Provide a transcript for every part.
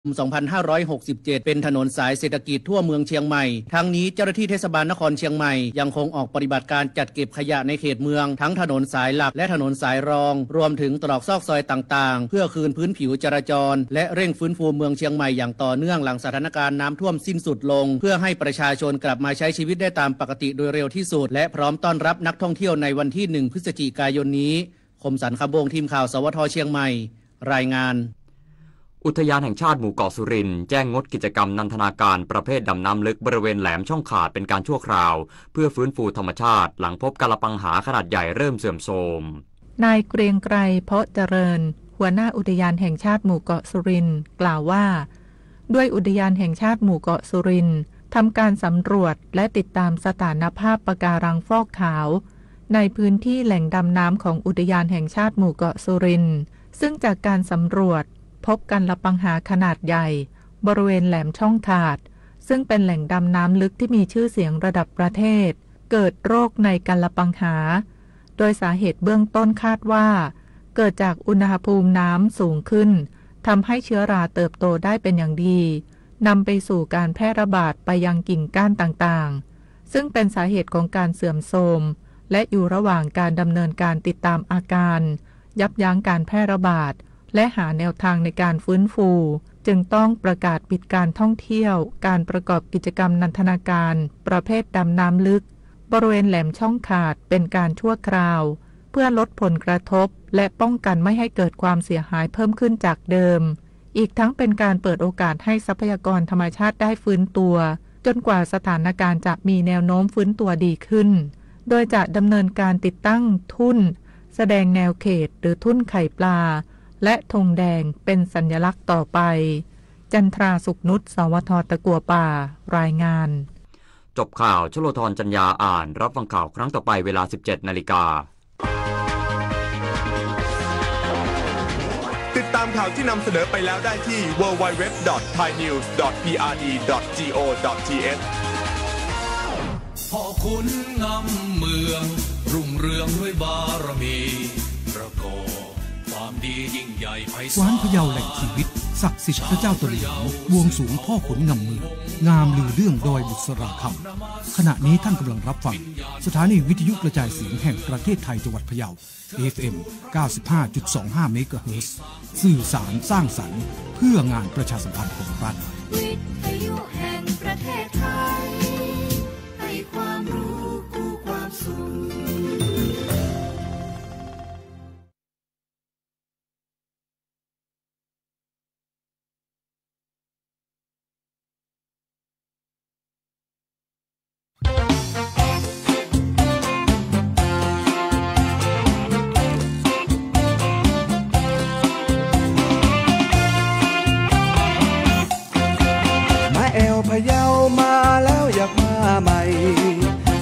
2567 เป็นถนนสายเศรษฐกิจทั่วเมืองเชียงใหม่ทั้งนี้เจ้าหน้าที่เทศบาลนครเชียงใหม่ยังคงออกปฏิบัติการจัดเก็บขยะในเขตเมืองทั้งถนนสายหลักและถนนสายรองรวมถึงตรอกซอกซอยต่างๆเพื่อคืนพื้นผิวจราจรและเร่งฟื้นฟูเมืองเชียงใหม่อย่างต่อเนื่องหลังสถานการณ์น้ำท่วมสิ้นสุดลงเพื่อให้ประชาชนกลับมาใช้ชีวิตได้ตามปกติโดยเร็วที่สุดและพร้อมต้อนรับนักท่องเที่ยวในวันที่ 1 พฤศจิกายนนี้คมสันต์ คำบงทีมข่าวสวทเชียงใหม่รายงานอุทยานแห่งชาติหมู่เกาะสุรินทร์แจ้งงดกิจกรรมนันทนาการประเภทดำน้ำลึกบริเวณแหลมช่องขาดเป็นการชั่วคราวเพื่อฟื้นฟูธรรมชาติหลังพบกาฬปังหาขนาดใหญ่เริ่มเสื่อมโทรมนายเกรียงไกรเพาะเจริญหัวหน้าอุทยานแห่งชาติหมู่เกาะสุรินทร์กล่าวว่าด้วยอุทยานแห่งชาติหมู่เกาะสุรินทร์ทำการสำรวจและติดตามสถานภาพปะการังฟอกขาวในพื้นที่แหล่งดำน้ำของอุทยานแห่งชาติหมู่เกาะสุรินทร์ซึ่งจากการสำรวจพบกันละปังหาขนาดใหญ่บริเวณแหลมช่องขาดซึ่งเป็นแหล่งดำน้ำลึกที่มีชื่อเสียงระดับประเทศเกิดโรคในกันละปังหาโดยสาเหตุเบื้องต้นคาดว่าเกิดจากอุณหภูมิน้ำสูงขึ้นทำให้เชื้อราเติบโตได้เป็นอย่างดีนำไปสู่การแพร่ระบาดไปยังกิ่งก้านต่างๆซึ่งเป็นสาเหตุของการเสื่อมโทรมและอยู่ระหว่างการดำเนินการติดตามอาการยับยั้งการแพร่ระบาดและหาแนวทางในการฟื้นฟูจึงต้องประกาศปิดการท่องเที่ยวการประกอบกิจกรรมนันทนาการประเภทดำน้ำลึกบริเวณแหลมช่องขาดเป็นการชั่วคราวเพื่อลดผลกระทบและป้องกันไม่ให้เกิดความเสียหายเพิ่มขึ้นจากเดิมอีกทั้งเป็นการเปิดโอกาสให้ทรัพยากรธรรมชาติได้ฟื้นตัวจนกว่าสถานการณ์จะมีแนวโน้มฟื้นตัวดีขึ้นโดยจะดำเนินการติดตั้งทุ่นแสดงแนวเขตหรือทุ่นไข่ปลาและธงแดงเป็นสัญลักษณ์ต่อไปจันทราสุขนุชสวทตะกัวป่ารายงานจบข่าวชโลธรจัญญาอ่านรับฟังข่าวครั้งต่อไปเวลา 17:00 น.ติดตามข่าวที่นำเสนอไปแล้วได้ที่ www.thainews.prd.go.th พ่อขุนงำเมืองรุ่งเรืองด้วยบารมีประกอบความดียิ่งใหญ่ไพศาลกวานพะเยาแหล่งชีวิตศักดิ์สิทธิ์พระเจ้าตนหลวงบวงสรวงพ่อขุนงำเมืองงามลือเรื่องดอยบุษราคำขณะนี้ท่านกำลังรับฟังสถานีวิทยุกระจายเสียงแห่งประเทศไทยจังหวัดพะเยา FM 95.25 เมกะเฮิรตซ์สื่อสารสร้างสรรค์เพื่องานประชาสัมพันธ์ของรัฐวิทยุแห่งประเทศไทยให้ความรู้คู่ความสุขพะเยามาแล้วอยากมาใหม่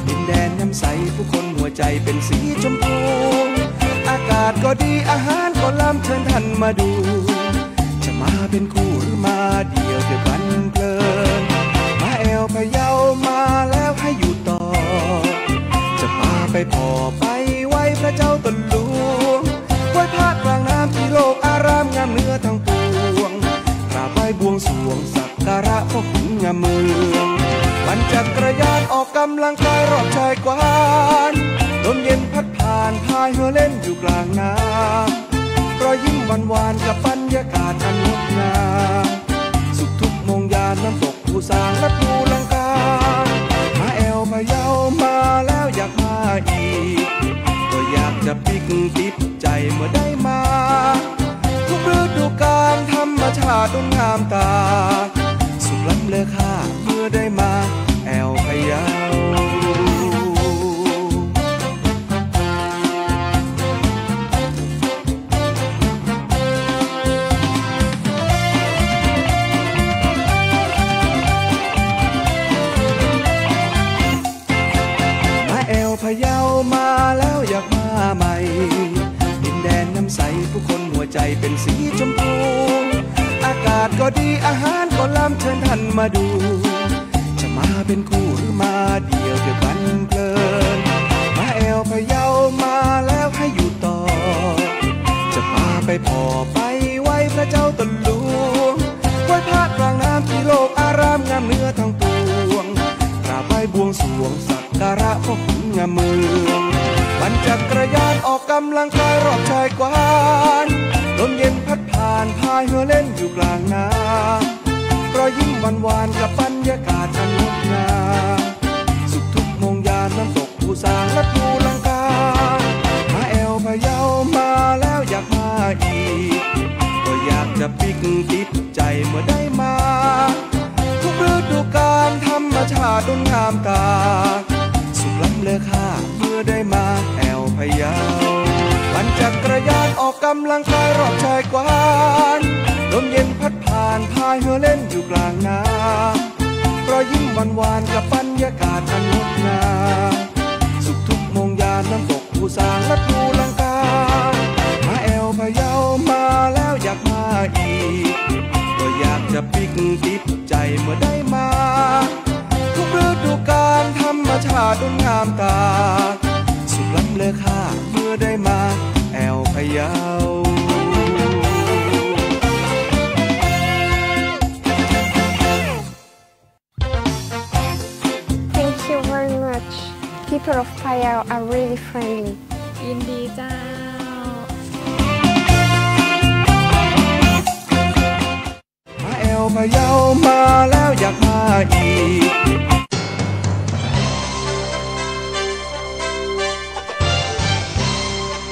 ดินแดนน้ำใสผู้คนหัวใจเป็นสีชมพูอากาศก็ดีอาหารก็ล้ำเชิญท่านมาดูจะมาเป็นคู่หรือมาเดี่ยวเดียวกันเพลินมาแอวพะเยามาแล้วให้อยู่ต่อจะพาไปพอไปไหว้พระเจ้าตนหลวงไหว้พระกลางน้ำที่โลกอารามงามเนื้อทั้งปวงกราบไหว้บวงสรวงสักการะพ่อขุนงามเมืองปั่นจักรยานออกกำลังกายรอบชายกวานลมเย็นพัดผ่านพายเรือเล่นอยู่กลางน้ำรอยยิ้มหวานๆกับบรรยากาศอันงดงามสุขทุกมงยานน้ำตกภูสางและภูลังกามาแอวพะเยามาแล้วอยากมาอีกก็อยากจะปิกติดใจเมื่อได้มาทุกฤดูกาลธรรมชาติงดงามตาสุขล้ำเลอค่าเมื่อได้มาแอวพะเยามาแอวพะเยามาแล้วอยากมาใหม่ดินแดนน้ำใสผู้คนหัวใจเป็นสีชมพูอากาศก็ดีอาหารก็ล้ำเชิญท่านมาดูจะมาเป็นคู่หรือมาเดี่ยวเดียวกันเพลินมาแอวพะเยามาแล้วให้อยู่ต่อจะพาไปพอไปไหว้พระเจ้าตนหลวงไหว้พระ กวานลมเย็นพัดผ่านพายเรือเล่นอยู่กลางน้ำรอยยิ้มหวานๆกับบรรยากาศอันงดงามสุขทุกโมงยามน้ำตกภูสางและภูลังกามาแอวพะเยามาแล้วอยากมาอีกก็อยากจะปิกติดใจเมื่อได้มาทุกฤดูกาลธรรมชาติดงงามตาสุขล้ำเลอค่าเมื่อได้มาแอวพะเยาปั่นจักรยานออกกำลังกายรอบชายกวานลมเย็นพัดผ่านพายเรือเล่นอยู่กลางน้ำรอยยิ้มหวานๆกับบรรยากาศอันงดงามสุขทุกโมงยามน้ำตกภูสางและภูลังกามาแอวพะเยามาแล้วอยากมาอีกก็อยากจะปิกติดใจเมื่อได้มาทุกฤดูกาลธรรมชาติดงงามตาสุขล้ำเลอค่าเมื่อได้มาแอวพะเยาPeople of Payao are really friendly. ยินดีเจ้ามาแอวพะเยามาแล้วอยากมาอีก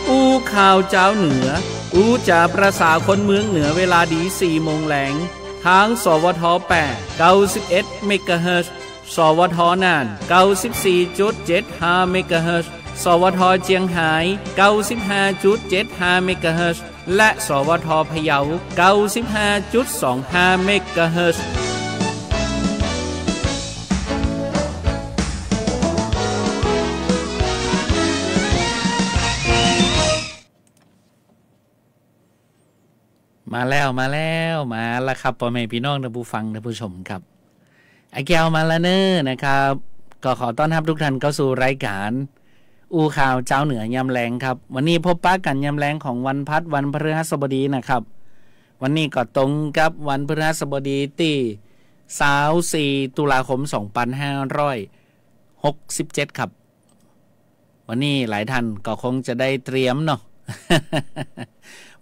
อู้ข่าวเจ้าเหนืออู้จ่าประสาคนเมืองเหนือเวลาดี4 โมงแหลงทางสวท8 91 เมกะเฮิรตซ์สวทน่าน 94.75 เมกะเฮิรตซ์สวทเจียงไฮ้ 95.75 เมกะเฮิรตซ์และสวทพะเยา 95.25 เมกะเฮิรตซ์มาแล้วครับพ่อแม่พี่น้องท่านผู้ฟังท่านผู้ชมครับไอแก้วมาแล้วเนอนะครับก็ขอต้อนรับทุกท่านเข้าสู่รายการอู้ข่าวเจ้าเหนือยามแลงครับวันนี้พบปะกันยามแลงของวันพัดวันพฤหัสบดีนะครับวันนี้ก็ตรงกับวันพฤหัสบดีที่24 ตุลาคม 2567ครับวันนี้หลายท่านก็คงจะได้เตรียมเนาะ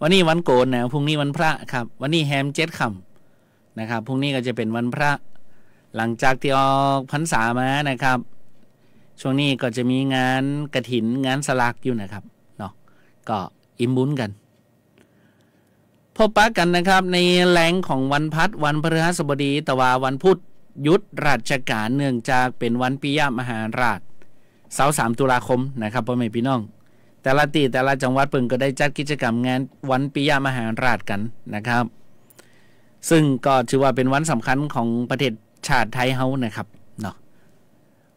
วันนี้วันโกนนะพรุ่งนี้วันพระครับวันนี้แฮม7 ค่ำนะครับพรุ่งนี้ก็จะเป็นวันพระหลังจากที่ออกพรรษามานะครับช่วงนี้ก็จะมีงานกฐินงานสลากอยู่นะครับเนาะก็อิ่มบุญกันพบปะกันนะครับในแหล่งของวันพัดวันพฤหัสบดีแต่ว่าวันพุธหยุดราชการเนื่องจากเป็นวันปิยมหาราชเสาร์3 ตุลาคมนะครับพ่อแม่พี่น้องแต่ละที่แต่ละจังหวัดเพิ่นก็ได้จัดกิจกรรมงานวันปิยมหาราชกันนะครับซึ่งก็ถือว่าเป็นวันสำคัญของประเทศชาติไทยเฮานะครับเนาะ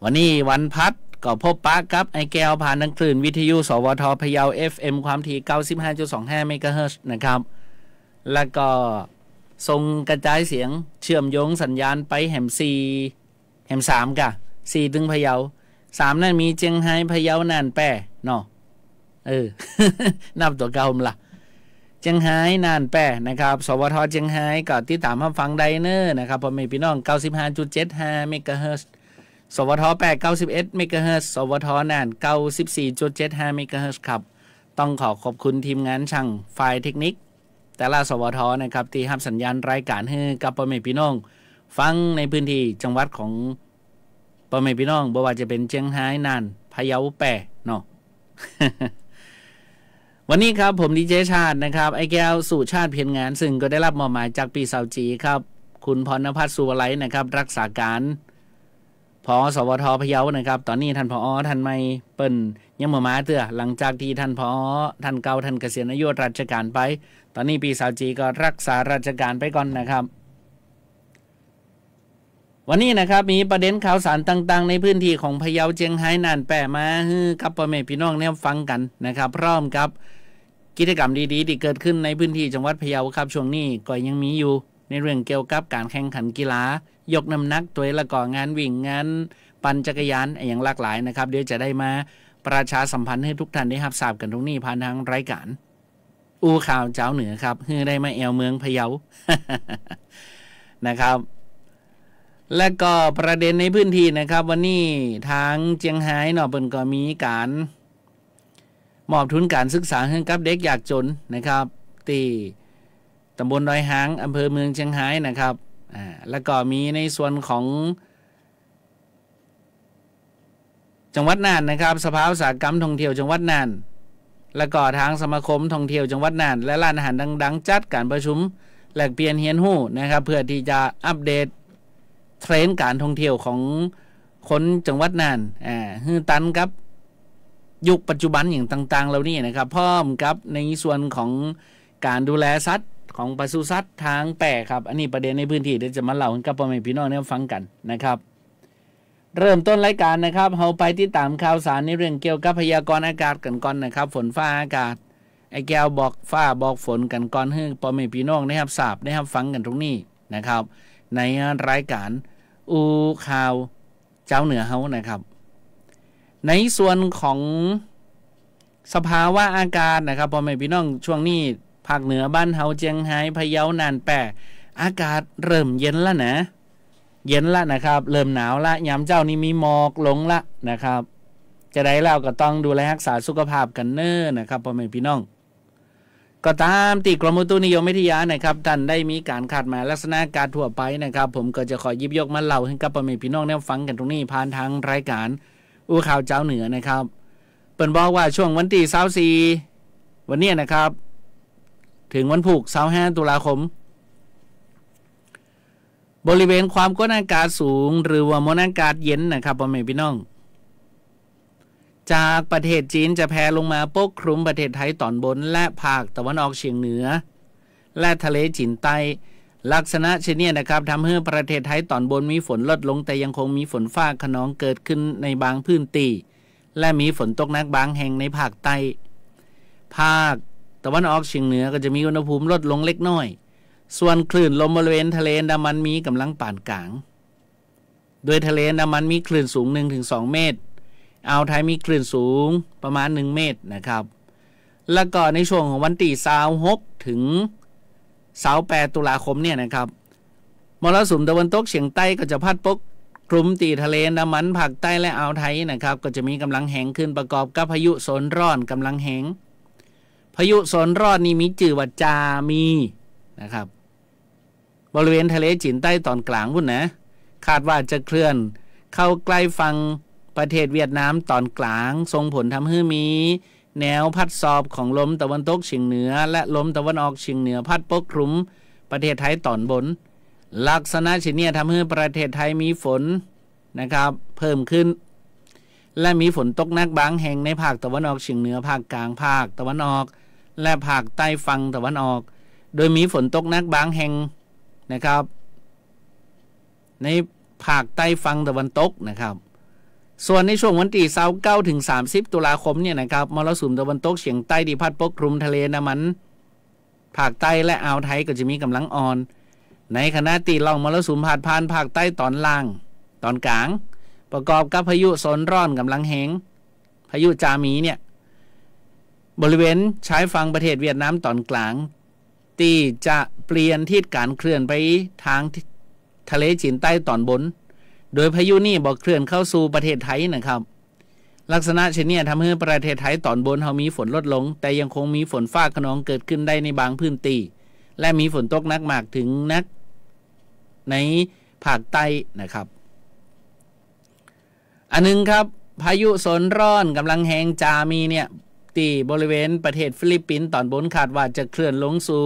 วันนี้วันพัดก็พบปะกับไอแก้วผ่านทางคลื่นวิทยุสวทพะเยา FM ความถี่ 95.25 เมกะเฮิรตซ์นะครับแล้วก็ส่งกระจายเสียงเชื่อมโยงสัญญาณไปแหม4แหม3กะ4ถึงพะเยา3นั่นมีเจียงไฮ้พะเยาน่านแป้เนาะนับตัวเก่ามั้ยล่ะเจียงไฮ้น่านแป้นะครับสวทเจียงไฮ้ก็ติดตามรับฟังได้เนอนะครับพ่อแม่พี่น้อง 95.75 เมกะเฮิรตซ์สวท8 91 เมกะเฮิรตซ์สวทน่าน 94.75 เมกะเฮิรตซ์ครับต้องขอบคุณทีมงานช่างฝ่ายเทคนิคแต่ละสวทนะครับที่รับสัญญาณรายการให้กับพ่อแม่พี่น้องฟังในพื้นที่จังหวัดของพ่อแม่พี่น้องบ่ว่าจะเป็นเจียงไฮ้น่านพะเยาแป้เนาะ วันนี้ครับผมดีเจชาตินะครับไอ้แก้วสู่ชาติเพียรงานซึ่งก็ได้รับมอบหมายจากปีเสาจีครับคุณพรณภัทรสุวไลนะครับรักษาการผอ.สวทพะเยานะครับตอนนี้ท่านผอ.ท่านใหม่เปิ้นยังบ่มาเตื้อหลังจากที่ท่านผอ.ท่านเก่าท่านเกษียณอายุราชการไปตอนนี้ปีเสาจีก็รักษาราชการไปก่อนนะครับวันนี้นะครับมีประเด็นข่าวสารต่างๆในพื้นที่ของพะเยาเจียงไฮ้น่านแป้มาให้กับพ่อแม่พี่น้องแนวฟังกันนะครับพร้อมกับกิจกรรมดีๆที่เกิดขึ้นในพื้นที่จังหวัดพะเยาครับช่วงนี้ก็ยังมีอยู่ในเรื่องเกี่ยวกับการแข่งขันกีฬายกน้ำหนักตัวแล้วก็งานวิ่งงานปั่นจักรยานอย่างหลากหลายนะครับเดี๋ยวจะได้มาประชาสัมพันธ์ให้ทุกท่านได้รับทราบกันตรงนี้ผ่านทางรายการอู้ข่าวเจ้าเหนือครับเพื่อได้มาแอวเมืองพะเยา นะครับและก็ประเด็นในพื้นที่นะครับวันนี้ทางเจียงไฮ้เนาะเปิ้นก็มีการ มอบทุนการศึกษาให้กับเด็กยากจนนะครับที่ตำบลดอยหางอำเภอเมืองเชียงรายนะครับแล้วก็มีในส่วนของจังหวัดน่านนะครับสภาอุตสาหกรรมท่องเที่ยวจังหวัดน่านแล้วก็ทางสมาคมท่องเที่ยวจังหวัดน่านและร้านอาหารดังๆจัดการประชุมแลกเปลี่ยนเรียนรู้นะครับเพื่อที่จะอัปเดตเทรนด์การท่องเที่ยวของคนจังหวัดน่านฮือตันครับยุคปัจจุบันอย่างต่างๆเหล่านี้นะครับพร้อมกับในส่วนของการดูแลสัตว์ของปศุสัตว์ทางแปรครับอันนี้ประเด็นในพื้นที่เดี๋ยวจะมาเล่าให้กับพ่อแม่พี่น้องได้ฟังกันนะครับเริ่มต้นรายการนะครับเราไปติดตามข่าวสารในเรื่องเกี่ยวกับพยากรณ์อากาศกันก่อนนะครับฝนฟ้าอากาศไอ้แก้วบอกฟ้าบอกฝนกันก่อนให้พ่อแม่พี่น้องได้รับทราบได้รับฟังกันตรงนี้นะครับในรายการอูข่าวเจ้าเหนือเฮานะครับในส่วนของสภาวะอากาศนะครับพ่อแม่พี่น้องช่วงนี้ภาคเหนือบ้านเฮาเจียงไฮ้พะเยาน่านแปะอากาศเริ่มเย็นแล้วนะเย็นละนะครับเริ่มหนาวละยามเจ้านี่มีหมอกลงละนะครับจะได้แล้วก็ต้องดูแลรักษาสุขภาพกันเน้อนะครับพ่อแม่พี่น้องก็ตามที่กรมอุตุนิยมวิทยานะครับท่านได้มีการคาดหมายลักษณะอากาศทั่วไปนะครับผมก็จะขอหยิบยกมาเล่าให้กับพ่อแม่พี่น้องได้ฟังกันตรงนี้ผ่านทางรายการอู้ข่าวเจ้าเหนือนะครับเปิ่นบอกว่าช่วงวันที่24วันนี้นะครับถึงวันพุธ25ตุลาคมบริเวณความกดอากาศสูงหรือว่ามวลอากาศเย็นนะครับพ่อแม่พี่น้องจากประเทศจีนจะแผ่ลงมาปกคลุมประเทศไทยตอนบนและภาคตะวันออกเฉียงเหนือและทะเลจีนใต้ลักษณะเช่นนี้นะครับทำให้ประเทศไทยตอนบนมีฝนลดลงแต่ยังคงมีฝนฟ้าคะนองเกิดขึ้นในบางพื้นที่และมีฝนตกหนักบางแห่งในภาคใต้ภาคตะวันออกเฉียงเหนือก็จะมีอุณหภูมิลดลงเล็กน้อยส่วนคลื่นลมบริเวณทะเลอันดามันมีกำลังปานกลางโดยทะเลอันดามันมีคลื่นสูง 1-2 เมตรอ่าวไทยมีคลื่นสูงประมาณ1เมตรนะครับแล้วก็ในช่วงของวันที่26ถึง28ตุลาคมเนี่ยนะครับมรสุมตะวันตกเฉียงใต้ก็จะพัดปกคลุมตีทะเลอันดามันภาคใต้และอ่าวไทยนะครับก็จะมีกำลังแห้งขึ้นประกอบกับพายุโซนร้อนกำลังแห้งพายุโซนร้อนนี้มีชื่อว่าจามีนะครับบริเวณทะเลจีนใต้ตอนกลางพุ่นนะคาดว่าจะเคลื่อนเข้าใกล้ฝั่งประเทศเวียดนามตอนกลางส่งผลทำให้มีแนวพัดสอบของลมตะวันตกเฉียงเหนือและลมตะวันออกเฉียงเหนือพัดปกคลุมประเทศไทยตอนบนลักษณะเช่นนี้ทำให้ประเทศไทยมีฝนนะครับเพิ่มขึ้นและมีฝนตกหนักบางแห่งในภาคตะวันออกเฉียงเหนือภาคกลางภาคตะวันออกและภาคใต้ฝั่งตะวันออกโดยมีฝนตกหนักบางแห่งนะครับในภาคใต้ฝั่งตะวันตกนะครับส่วนในช่วงวันที่29ถึง30ตุลาคมเนี่ยนะครับมรสุมตะวันตกเฉียงใต้ที่พัดปกคลุมทะเลอันดามันภาคใต้และอ่าวไทยก็จะมีกำลังอ่อนในขณะที่ล่องมรสุมผ่านภาคใต้ตอนล่างตอนกลางประกอบกับพายุโซนร้อนกำลังแห้งพายุจามีเนี่ยบริเวณชายฝั่งประเทศเวียดนามตอนกลางที่จะเปลี่ยนทิศการเคลื่อนไปทางทะเลจีนใต้ตอนบนโดยพายุนี้บอกเคลื่อนเข้าสู่ประเทศไทยนะครับลักษณะเช่นนี้ทำให้ประเทศไทยตอนบนเขามีฝนลดลงแต่ยังคงมีฝนฟ้าคะนองเกิดขึ้นได้ในบางพื้นที่และมีฝนตกหนักมากถึงนักในภาคใต้นะครับอันนึงครับพายุโซนร้อนกำลังแห้งจามีเนี่ยที่บริเวณประเทศฟิลิปปินส์ตอนบนคาดว่าจะเคลื่อนลงสู่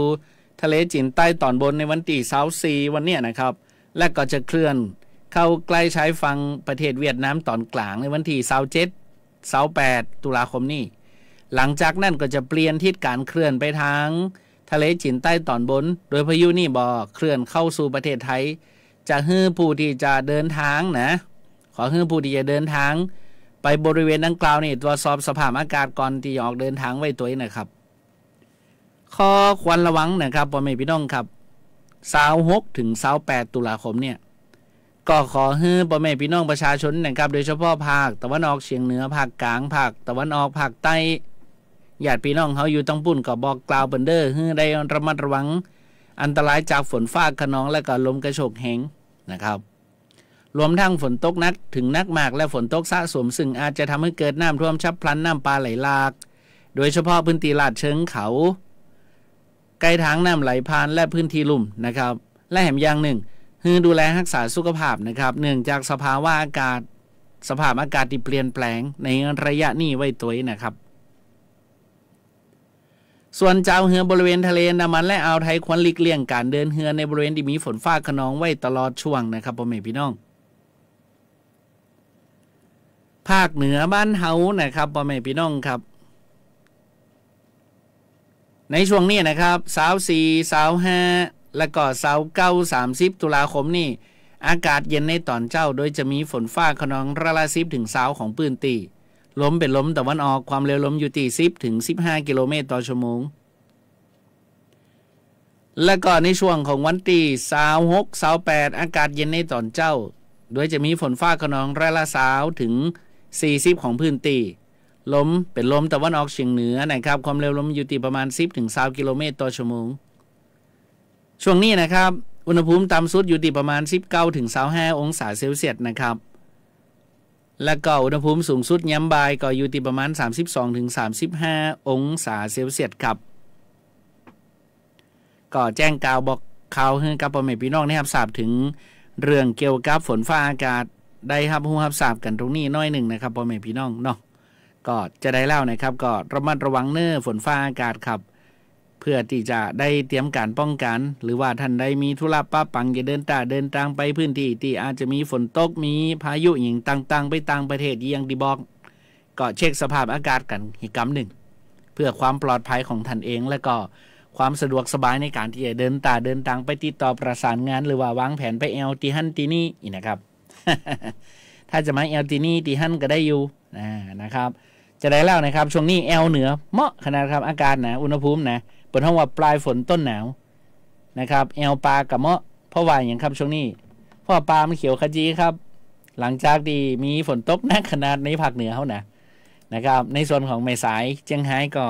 ทะเลจีนใต้ตอนบนในวันที่24วันนี้นะครับและก็จะเคลื่อนเข้าใกล้ชายฝั่งประเทศเวียดนามตอนกลางในวันที่27-28ตุลาคมนี้หลังจากนั้นก็จะเปลี่ยนทิศการเคลื่อนไปทางทะเลจีนใต้ตอนบนโดยพายุนี่เคลื่อนเข้าสู่ประเทศไทยจะให้ผู้ที่จะเดินทางนะขอให้ผู้ที่จะเดินทางไปบริเวณดังกล่าวนี่ตรวจสอบสภาพอากาศก่อนที่ออกเดินทางไว้ตัวนะครับข้อควรระวังนะครับพ่อแม่พี่น้องครับ26ถึง28ตุลาคมเนี่ยก็ขอให้พ่อแม่พี่น้องประชาชนนะครับโดยเฉพาะภาคตะวันออกเฉียงเหนือภาคกลางภาคตะวันออกภาคใต้ญาติพี่น้องเขาอยู่ตั้งปุ่นก็บอกกล่าวเปิ้นเด้อให้ได้ระมัดระวังอันตรายจากฝนฟ้าคะนองและก็ลมกระโชกแห้งนะครับรวมทั้งฝนตกหนักถึงหนักมากและฝนตกสะสมซึ่งอาจจะทำให้เกิดน้ำท่วมฉับพลันน้ำป่าไหลหลาก โดยเฉพาะพื้นที่ลาดเชิงเขาใกล้ทางน้ำไหลผ่านและพื้นที่ลุ่มนะครับและแถมอย่างหนึ่งคือดูแลรักษาสุขภาพนะครับเนื่องจากสภาพอากาศที่เปลี่ยนแปลงในระยะนี้ไว้ตัวนะครับส่วนเจ้าเรือบริเวณทะเลอันดามันและอ่าวไทยควรหลีกเลี่ยงการเดินเรือในบริเวณที่มีฝนฟ้าคะนองไว้ตลอดช่วงนะครับพ่อแม่พี่น้องภาคเหนือบ้านเฮานะครับพ่อแม่พี่น้องครับในช่วงนี้นะครับ24 25และก็29 30ตุลาคมนี่อากาศเย็นในตอนเช้าโดยจะมีฝนฟ้าคะนองร้อยละ10 ถึง 20ของพื้นที่ลมเป็นลมตะวันออกความเร็วลมอยู่ที่10 ถึง 15 กิโลเมตรต่อชั่วโมงและก็ในช่วงของวันที่26 28อากาศเย็นในตอนเช้าโดยจะมีฝนฟ้าคะนองร้อยละ20 ถึง 40ของพื้นที่ลมเป็นลมตะวันออกเฉียงเหนือนะครับความเร็วลมอยู่ที่ประมาณ10 ถึง 20 กิโลเมตรต่อชั่วโมงช่วงนี้นะครับอุณหภูมิต่ำสุดอยู่ที่ประมาณ19 ถึง 25 องศาเซลเซียสนะครับและก็อุณหภูมิสูงสุดยามบ่ายก็อยู่ที่ประมาณ32 ถึง 35 องศาเซลเซียสครับก็แจ้งข่าวบอกข่าวให้กับพ่อแม่พี่น้องได้รับทราบถึงเรื่องเกี่ยวกับฝนฟ้าอากาศได้รับรู้รับทราบกันตรงนี้น้อยหนึ่งนะครับพ่อแม่พี่น้องเนาะก็จะได้เล่านะครับก็ระมัดระวังฝนฟ้าอากาศครับเพื่อที่จะได้เตรียมการป้องกันหรือว่าท่านใดมีธุระป้าปังจะเดินทางไปพื้นที่ที่อาจจะมีฝนตกมีพายุอย่างต่างๆไปต่างประเทศอย่างที่บอกก็เช็คสภาพอากาศกันอีกครั้งหนึ่งเพื่อความปลอดภัยของท่านเองและก็ความสะดวกสบายในการที่จะเดินทางไปติดต่อประสานงานหรือว่าวางแผนไปที่ฮั่นที่นี่อีกนะครับ ถ้าจะมาที่นี่ที่ฮั่นก็ได้อยู่นะครับจะได้แล้วนะครับช่วงนี้เหนือเหมาะขนาดครับอากาศนะอุณหภูมินะเปิดห้องว่าปลายฝนต้นหนาวนะครับปลากับเหมาะเพราะว่าอย่างครับช่วงนี้เพราะปลามันเขียวขจีครับหลังจากที่มีฝนตกหนักขนาดในภาคเหนือเขานะครับในส่วนของแม่สายเชียงไฮ้ก็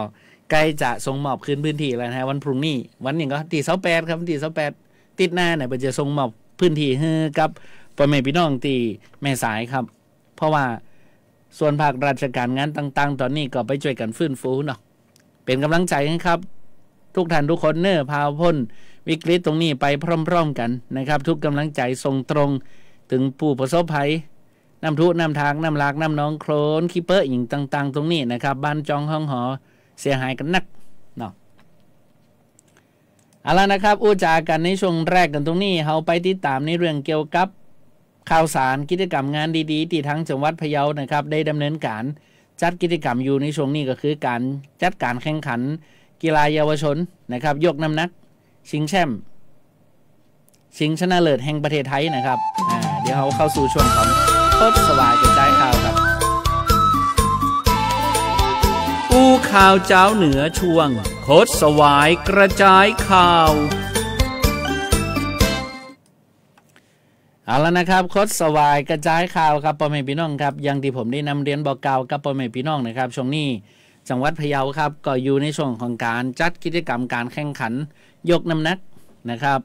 ใกล้จะส่งมอบคืนพื้นที่แล้วนะวันพรุ่งนี้วันนี้ก็ที่28ครับที่28ติดหน้าเนี่ยจะส่งมอบพื้นที่ให้กับพ่อแม่พี่น้องที่แม่สายครับเพราะว่าส่วนภาคราชการงานต่างๆตอนนี้ก็ไปช่วยกันฟื้นฟูเนาะเป็นกำลังใจครับทุกท่านทุกคนพาพ้นวิกฤตตรงนี้ไปพร้อมๆกันนะครับทุกกำลังใจส่งตรงถึงผู้ประสบภัยน้ำทุน้ำทางน้ำหลากน้ำน้องโคลนคีเปอร์อย่างต่างๆตรงนี้นะครับบ้านจองห้องหอเสียหายกันนักเนาะเอาละนะครับอู้จากันในช่วงแรกกันตรงนี้เราไปติดตามในเรื่องเกี่ยวกับข่าวสารกิจกรรมงานดีๆที่ทั้งจังหวัดพะเยานะครับได้ดำเนินการจัดกิจกรรมอยู่ในช่วงนี้ก็คือการจัดการแข่งขันกีฬาเยาวชนนะครับยกน้ำหนักชิงแชมป์ชิงชนะเลิศแห่งประเทศไทยนะครับเดี๋ยวเราเข้าสู่ช่วงของโคตรสวายกระจายข่าวครับอู้ข่าวเจ้าเหนือช่วงโคตรสวายกระจายข่าวเอาละนะครับโคตรสวายกระจายข่าวครับพ่อแม่พี่น้องครับอย่างที่ผมได้นำเรียนบอกกล่าวกับพ่อแม่พี่น้องนะครับช่วงนี้จังหวัดพะเยาครับก็อยู่ในช่วงของการจัดกิจกรรมการแข่งขันยกน้ำหนักนะครับ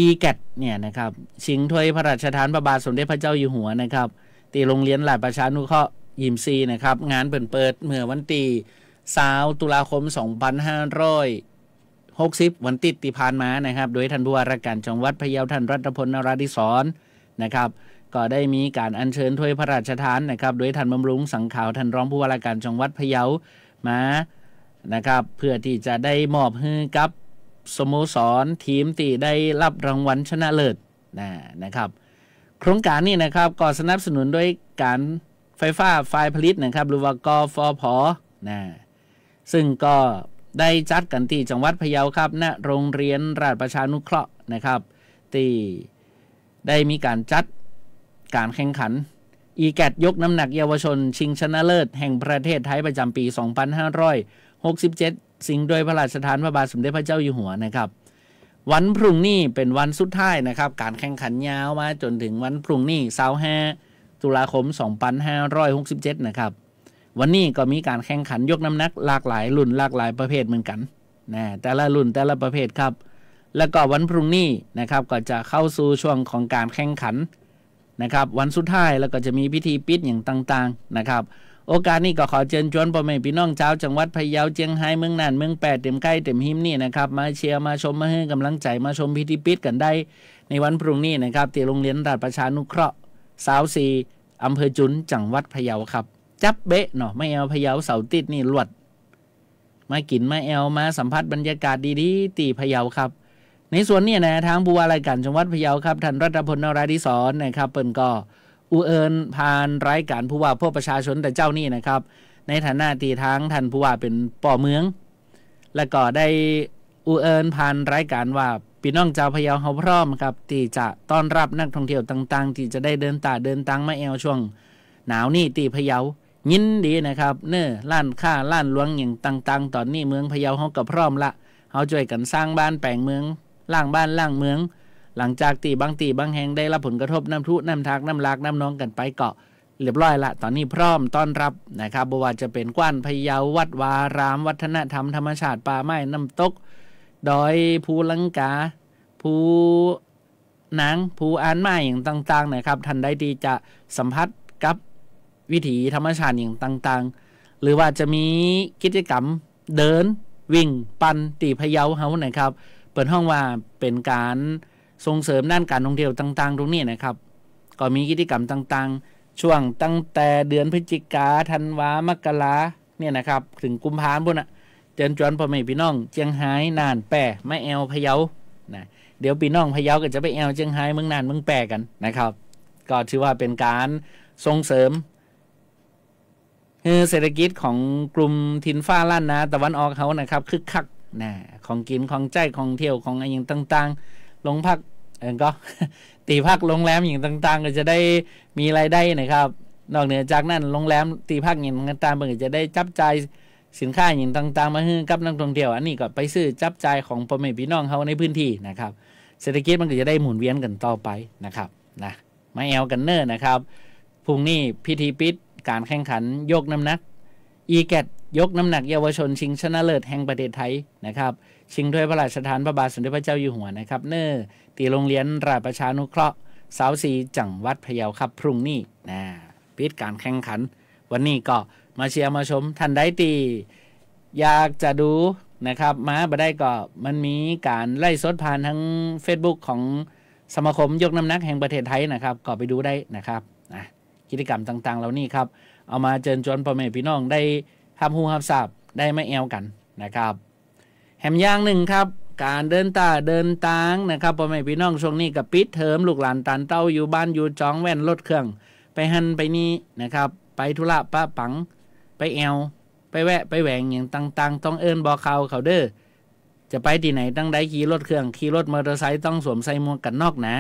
EGAT เนี่ยนะครับชิงถ้วยพระราชทานพระบาทสมเด็จพระเจ้าอยู่หัวนะครับที่โรงเรียนหลายประชานุเคราะห์ยิมซีนะครับงานเปิดเมื่อวันที่20 ตุลาคม 2560วันติดที่ผ่านมานะครับโดยท่านผู้ว่าราชการจังหวัดพะเยาท่านรัตพล นราธิศรนะครับก็ได้มีการอัญเชิญถ้วยพระราชทานนะครับโดยท่านบำรุงสังขาวท่านรองผู้ว่าราชการจังหวัดพะเยามานะครับเพื่อที่จะได้มอบให้กับสโมสรทีมที่ได้รับรางวัลชนะเลิศนะครับโครงการนี้นะครับก็สนับสนุนโดยการไฟฟ้าฝ่ายผลิตนะครับหรือว่ากฟผ.ซึ่งก็ได้จัดกันที่จังหวัดพะเยาครับณโรงเรียนราชประชานุเคราะห์นะครับที่ได้มีการจัดการแข่งขันEGAT ยกน้ำหนักเยาวชนชิงชนะเลิศแห่งประเทศไทยประจำปี 2567 สิงโดยพระราชทานพระบาทสมเด็จพระเจ้าอยู่หัวนะครับวันพรุ่งนี้เป็นวันสุดท้ายนะครับการแข่งขันยาวมาจนถึงวันพรุ่งนี้25 ตุลาคม 2567 นะครับวันนี้ก็มีการแข่งขันยกน้ำหนักหลากหลายรุ่นหลากหลายประเภทเหมือนกันแต่ละรุ่นแต่ละประเภทครับแล้วก็วันพรุ่งนี้นะครับก็จะเข้าสู่ช่วงของการแข่งขันนะครับวันสุดท้ายแล้วก็จะมีพิธีปิดอย่างต่างๆนะครับ โอกาสนี้ก็ขอเชิญชวนพ่อแม่พี่น้องชาวจังหวัดพะเยาเจียงไฮ้เมืองน่านเมืองแปดเต็มใกล้เต็มหิมนี่นะครับมาเชียร์มาชมมาให้กำลังใจมาชมพิธีปิดกันได้ในวันพรุ่งนี้นะครับที่โรงเรียนราชประชานุเคราะห์24อำเภอจุนจังหวัดพะเยาครับจับเบะเนาะไม่เอาพะเยาเสาติดนี่ลวดมากินมาแอลมาสัมผัสบรรยากาศดีๆตีพะเยาครับในส่วนนี้นะทางผู้ว่าราชการจังหวัดพะเยาครับท่านรัตพลนราธิศรนะครับเปิ้นก็อุเอิญผ่านรายการผู้ว่าพบประชาชนแต่เจ้านี่นะครับในฐานะที่ทางท่านผู้ว่าเป็นป่อเมืองและก็ได้อุเอิญผ่านรายการว่าพี่น้องชาวพะเยาเฮาพร้อมครับที่จะต้อนรับนักท่องเที่ยวต่างๆที่จะได้เดินทางมาแอวช่วงหนาวนี่ตีพะเยายินดีนะครับเน้อล้านค้าล้านหลวงอย่างต่างๆตอนนี้เมืองพะเยาเฮาก็พร้อมละเฮาช่วยกันสร้างบ้านแปลงเมืองล่างบ้านล่างเมืองหลังจากตีบางแห่งได้รับผลกระทบน้ำท่วมน้ำทากน้ำลากน้ำนองกันไปเกาะเรียบร้อยละตอนนี้พร้อมต้อนรับนะครับบ่ว่าจะเป็นกว้านพะเยาวัดวารามวัฒนธรรมธรรมชาติป่าไม้น้ำตกดอยภูลังกาภูหนังภูอ่านไม้อย่างต่างๆนะครับท่านได้ที่จะสัมผัสกับวิถีธรรมชาติอย่างต่างๆหรือว่าจะมีกิจกรรมเดินวิ่งปั่นตีพะเยาเฮานะครับเปิดห้องว่าเป็นการส่งเสริมด้านการท่องเที่ยวต่างๆตรงนี้นะครับก็มีกิจกรรมต่างๆช่วงตั้งแต่เดือนพฤศจิกาธันวามกราเนี่ยนะครับถึงกุมภาพันธ์พุ่นน่ะเชิญชวนพ่อแม่พี่น้องเชียงไฮ้น่านแปไม่แอวพะเยานะเดี๋ยวพี่น้องพะเยาก็จะไปแอวเชียงไฮ้เมืองน่านเมืองแปกันนะครับก็ถือว่าเป็นการส่งเสริมเศรษฐกิจของกลุ่มถิ่นฟ้าล้านนาตะวันออกเขานะครับคึกคักนะของกินของใจของเที่ยวของอะไรอย่างต่างๆลงพักก็ตีพักโรงแรมอย่างต่างๆก็จะได้มีรายได้นะครับนอกเหนือจากนั้นโรงแรมตีพักอย่างต่างๆก็จะได้จับจ่ายสินค้าอย่างต่างๆมาให้กับนักท่องเที่ยวอันนี้ก็ไปซื้อจับจ่ายของพ่อแม่พี่น้องเขาในพื้นที่นะครับเศรษฐกิจมันก็จะได้หมุนเวียนกันต่อไปนะครับนะมาแอลกันเนอร์นะครับพรุ่งนี้พิธีปิดการแข่งขันยกน้ำหนักEGAT ยกน้ำหนักเยาวชนชิงชนะเลิศแห่งประเทศไทยนะครับชิงถ้วยพระราชทานพระบาทสมเด็จพระเจ้าอยู่หัวนะครับเนอตีโรงเรียนราชประชานุเคราะห์24จังหวัดพะเยาครับพรุ่งนี้นะปิดการแข่งขันวันนี้ก็มาเชียร์มาชมท่านใดตีอยากจะดูนะครับมาบ่ได้ก็มันมีการไล่สดผ่านทั้ง Facebook ของสมาคมยกน้ำหนักแห่งประเทศไทยนะครับก็ไปดูได้นะครับนะกิจกรรมต่างๆเหล่านี้ครับเอามาเชิญชวนพ่อแม่พี่น้องได้รับรู้รับทราบได้มาแอวกันนะครับแหมอย่างหนึ่งครับการเดินทางนะครับพ่อแม่พี่น้องช่วงนี้กับปิดเทอมลูกหลานตานเต้าอยู่บ้านอยู่จ้องแว่นรถเครื่องไปหันไปนี่นะครับไปธุระปะปังไปแอวไปแวะไปแหวงอย่างต่างๆต้องเอิ้นบอกเขาเด้อจะไปที่ไหนตั้งใดขี่รถเครื่องขี่รถมอเตอร์ไซค์ต้องสวมใส่หมวกกันน็อกนะ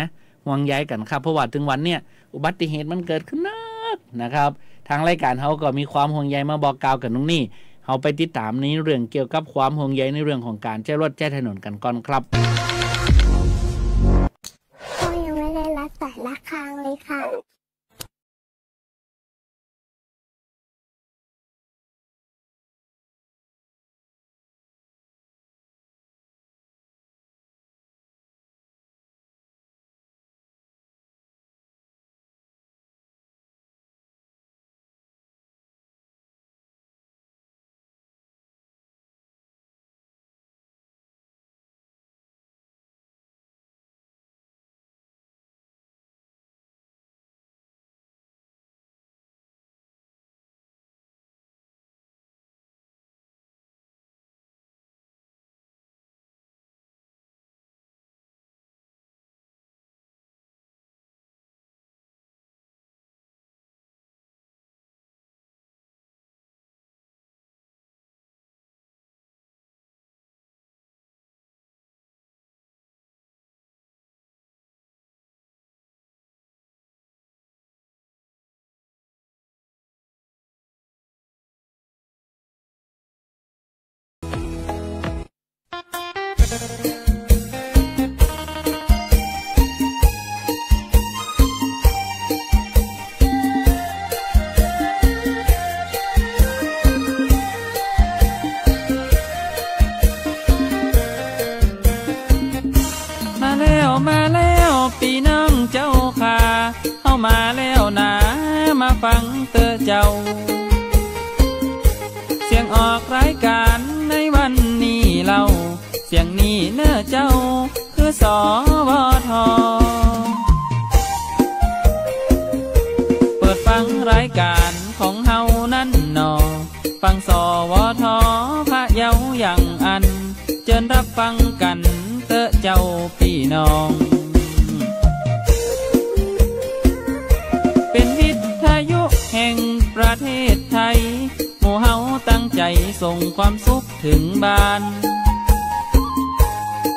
ห่วงใยกันครับเพราะว่าถึงวันเนี้ยอุบัติเหตุมันเกิดขึ้นนะครับทางรายการเขาก็มีความห่วงใยมาบอกกล่าวกันตรงนี้เขาไปติดตามในเรื่องเกี่ยวกับความห่วงใยในเรื่องของการใช้รถใช้ถนนกันก่อนครับพ่อยังไม่ได้รับสายระฆังเลยค่ะมาแล้วปีน้องเจ้าค่ะเข้ามาแล้วนะมาฟังเตอเจ้า ออกรายการในวันนี้เราเสียงนี้เน้อเจ้าคือสวทเปิดฟังรายการของเฮานั่นหนอฟังสวทพะเยาอย่างอันเชิญรับฟังกันเตอะเจ้าพี่น้องเป็นวิทยุแห่งประเทศไทยหมู่เฮาตั้งใจส่งความสุขถึงบ้าน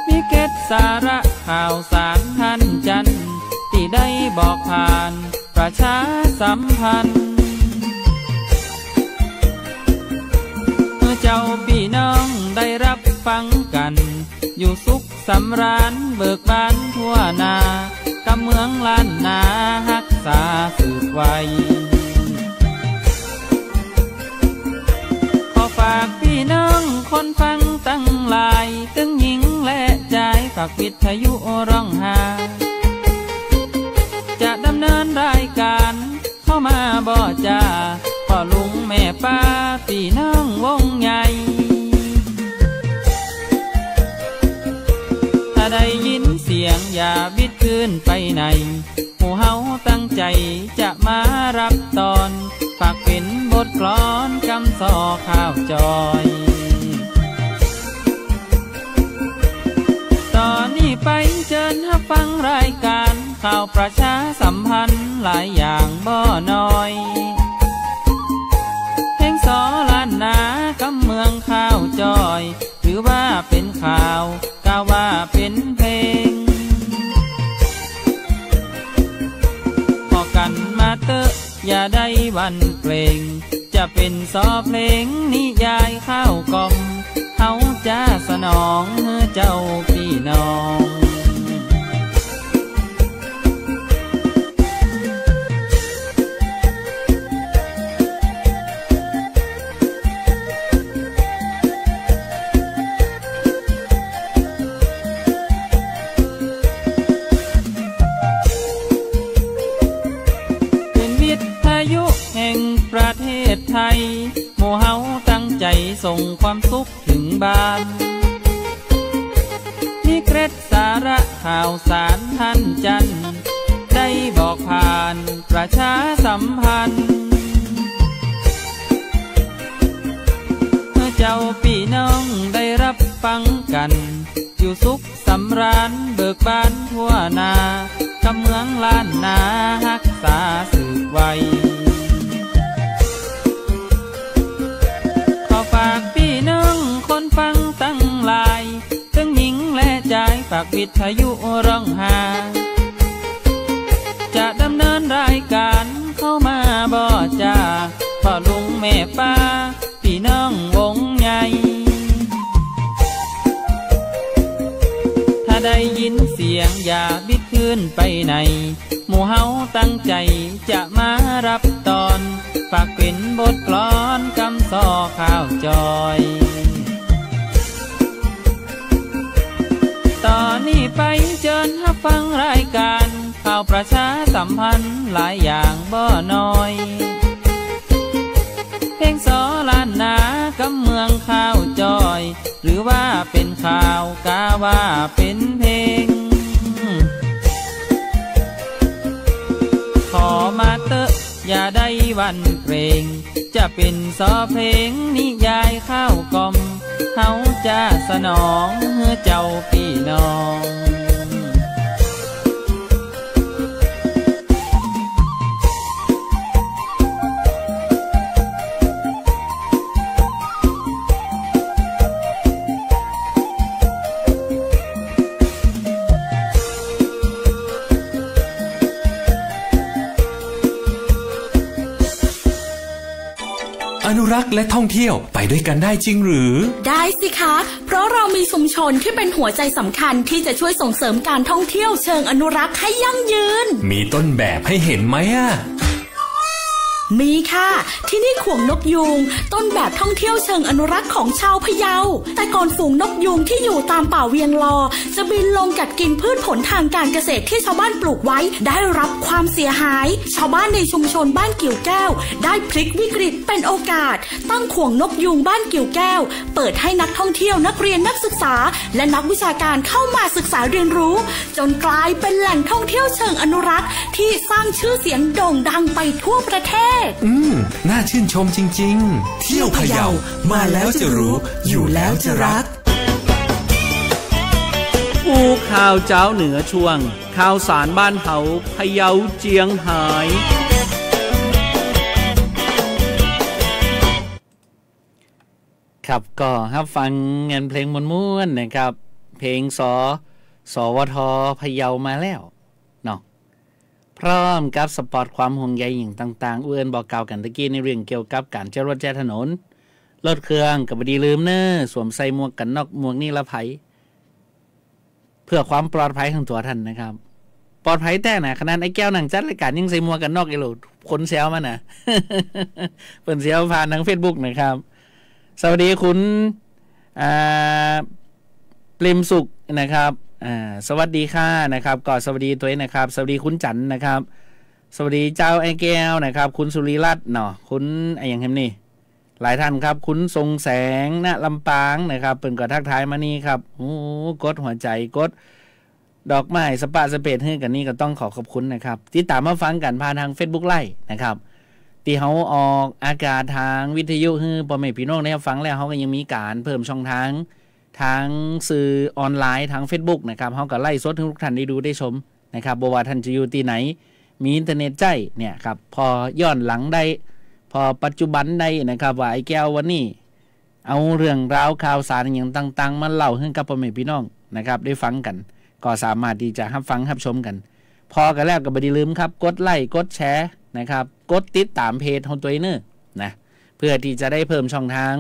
มีเกร็ดสาระข่าวสารทันจันที่ได้บอกผ่านประชาสัมพันธ์เมื่อเจ้าพี่น้องได้รับฟังกันอยู่สุขสำราญเบิกบานทั่วหน้ากำเมืองล้านนารักษาสืบไว้ขอฝากพี่น้องคนฟังตั้งหลายตึงหญิงและชายฝากวิทยุร้องหาจะดำเนินรายการเข้ามาบ่จ้าพ่อลุงแม่ป้าพี่น้องวงใหญ่ถ้าได้ยินเสียงอย่าบิดคืนไปไหนหมู่เฮาตั้งใจจะมารับตอนฝากเป็นบทกลอนกำซอข้าวจอยตอนนี้ไปเชิญรับฟังรายการข่าวประชาสัมพันธ์หลายอย่างบ่น้อยเพลงสอล้านนากำเมืองข้าวจอยหรือว่าเป็นข่าวกล่าวว่าเป็นเพลงพอกันมาเตอะอย่าได้วันเกรงจะเป็นซอเพลงนิยายข้าวกล่อมเฮาจะสนองเจ้าพี่น้องประเทศไทยหมู่เฮาตั้งใจส่งความสุขถึงบ้านมีเกร็ดสาระข่าวสารทันจันได้บอกผ่านประชาสัมพันธ์เมื่อเจ้าพี่น้องได้รับฟังกันอยู่สุขสำราญเบิกบานทั่วหน้ากำเมืองล้านนารักษาสืบไว้ฝากพี่น้องคนฟังตั้งหลายทั้งหญิงและชายฝากวิทยุร้องหาจะดำเนินรายการเข้ามาบ่จ้าพ่อลุงแม่ป้าพี่น้องวงใหญ่ถ้าได้ยินเสียงอย่าบิดคืนไปไหนหมู่เฮาตั้งใจจะมารับตอนฝากเป็นบทกลอนกำซอข้าวจอยตอนนี้ไปเชิญรับฟังรายการข่าวประชาสัมพันธ์หลายอย่างบ่น้อยเพลงสอล้านนากำเมืองข้าวจอยหรือว่าเป็นข่าวกาว่าเป็นเพลงขอมาเตอะอย่าได้วันเกรงจะเป็นซอเพลงนิยายข้าวกล่อมเฮาจะสนองเจ้าพี่น้อง อนุรักษ์และท่องเที่ยวไปด้วยกันได้จริงหรือได้สิคะเพราะเรามีชุมชนที่เป็นหัวใจสำคัญที่จะช่วยส่งเสริมการท่องเที่ยวเชิงอนุรักษ์ให้ยั่งยืนมีต้นแบบให้เห็นไหม มีค่ะที่นี่ขวงนกยูงต้นแบบท่องเที่ยวเชิงอนุรักษ์ของชาวพะเยาแต่ก่อนฝูงนกยูงที่อยู่ตามป่าเวียงลอจะบินลงกัดกินพืชผลทางการเกษตรที่ชาวบ้านปลูกไว้ได้รับความเสียหายชาวบ้านในชุมชนบ้านกิ่วแก้วได้พลิกวิกฤตเป็นโอกาสตั้งขวงนกยูงบ้านกิ่วแก้วเปิดให้นักท่องเที่ยวนักเรียนนักศึกษาและนักวิชาการเข้ามาศึกษาเรียนรู้จนกลายเป็นแหล่งท่องเที่ยวเชิงอนุรักษ์ที่สร้างชื่อเสียงโด่งดังไปทั่วประเทศน่าชื่นชมจริงๆเที่ยวพะเยามาแล้วจะรู้อยู่แล้วจะรักผู้ข่าวเจ้าเหนือช่วงข่าวสารบ้านเฮาพะเยาเจียงหายครับก็รับฟังงานเพลงม่วนๆนะครับเพลงสวทพะเยามาแล้วเนาะพร้อมกับสปอร์ตความห่วงใยอย่างต่างๆเอื้อนบอกกล่าวกันตะกี้ในเรื่องเกี่ยวกับการใช้รถใช้ถนนรถเครื่องก็บ่ดีลืมเน้อสวมใส่หมวกกันน็อกหมวกนิรภัยเพื่อความปลอดภัยของตัวท่านนะครับปลอดภัยแต่นะขนาดไอ้แก้วหนังจัดรายการยังใส่หมวกกันน็อกอีหลูคนแซวมาน่ะ เพิ่นแซวผ่านทาง Facebook นะครับสวัสดีคุณปริมสุขนะครับสวัสดีค่ะนะครับก่อนสวัสดีตัวเองนะครับสวัสดีคุณจันนะครับสวัสดีเจ้าไอ้แก้วนะครับคุณสุริรัตน์เนาะคุณไอ้อย่างเห็นนี่หลายท่านครับคุณทรงแสงณลำปางนะครับเปิ่นก็ทักทายมานี่ครับโอ้กดหัวใจกดดอกไม้สปาสเปดให้กันนี่ก็ต้องขอบคุณนะครับที่ตามมาฟังกันผ่านทาง Facebook ไลฟ์นะครับที่เขาออกอากาศทางวิทยุให้พ่อแม่พี่น้องได้ฟังแล้วเขาก็ยังมีการเพิ่มช่องทางทางสื่อออนไลน์ทาง Facebook นะครับเขาก็ไล่สดให้ทุกท่านได้ดูได้ชมนะครับบ่ว่าท่านจะอยู่ที่ไหนมีอินเทอร์เน็ตใจเนี่ยครับพอย้อนหลังได้พอปัจจุบันได้นะครับว่าไอ้แก้ววันนี้เอาเรื่องราวข่าวสารอย่างต่างๆมาเล่าให้กับพ่อแม่พี่น้องนะครับได้ฟังกันก็สามารถที่จะรับฟังรับชมกันพอกันแล้วก็บ่ได้ลืมครับกดไลค์กดแชร์นะครับกดติดตามเพจของตัวเองนะเพื่อที่จะได้เพิ่มช่องทาง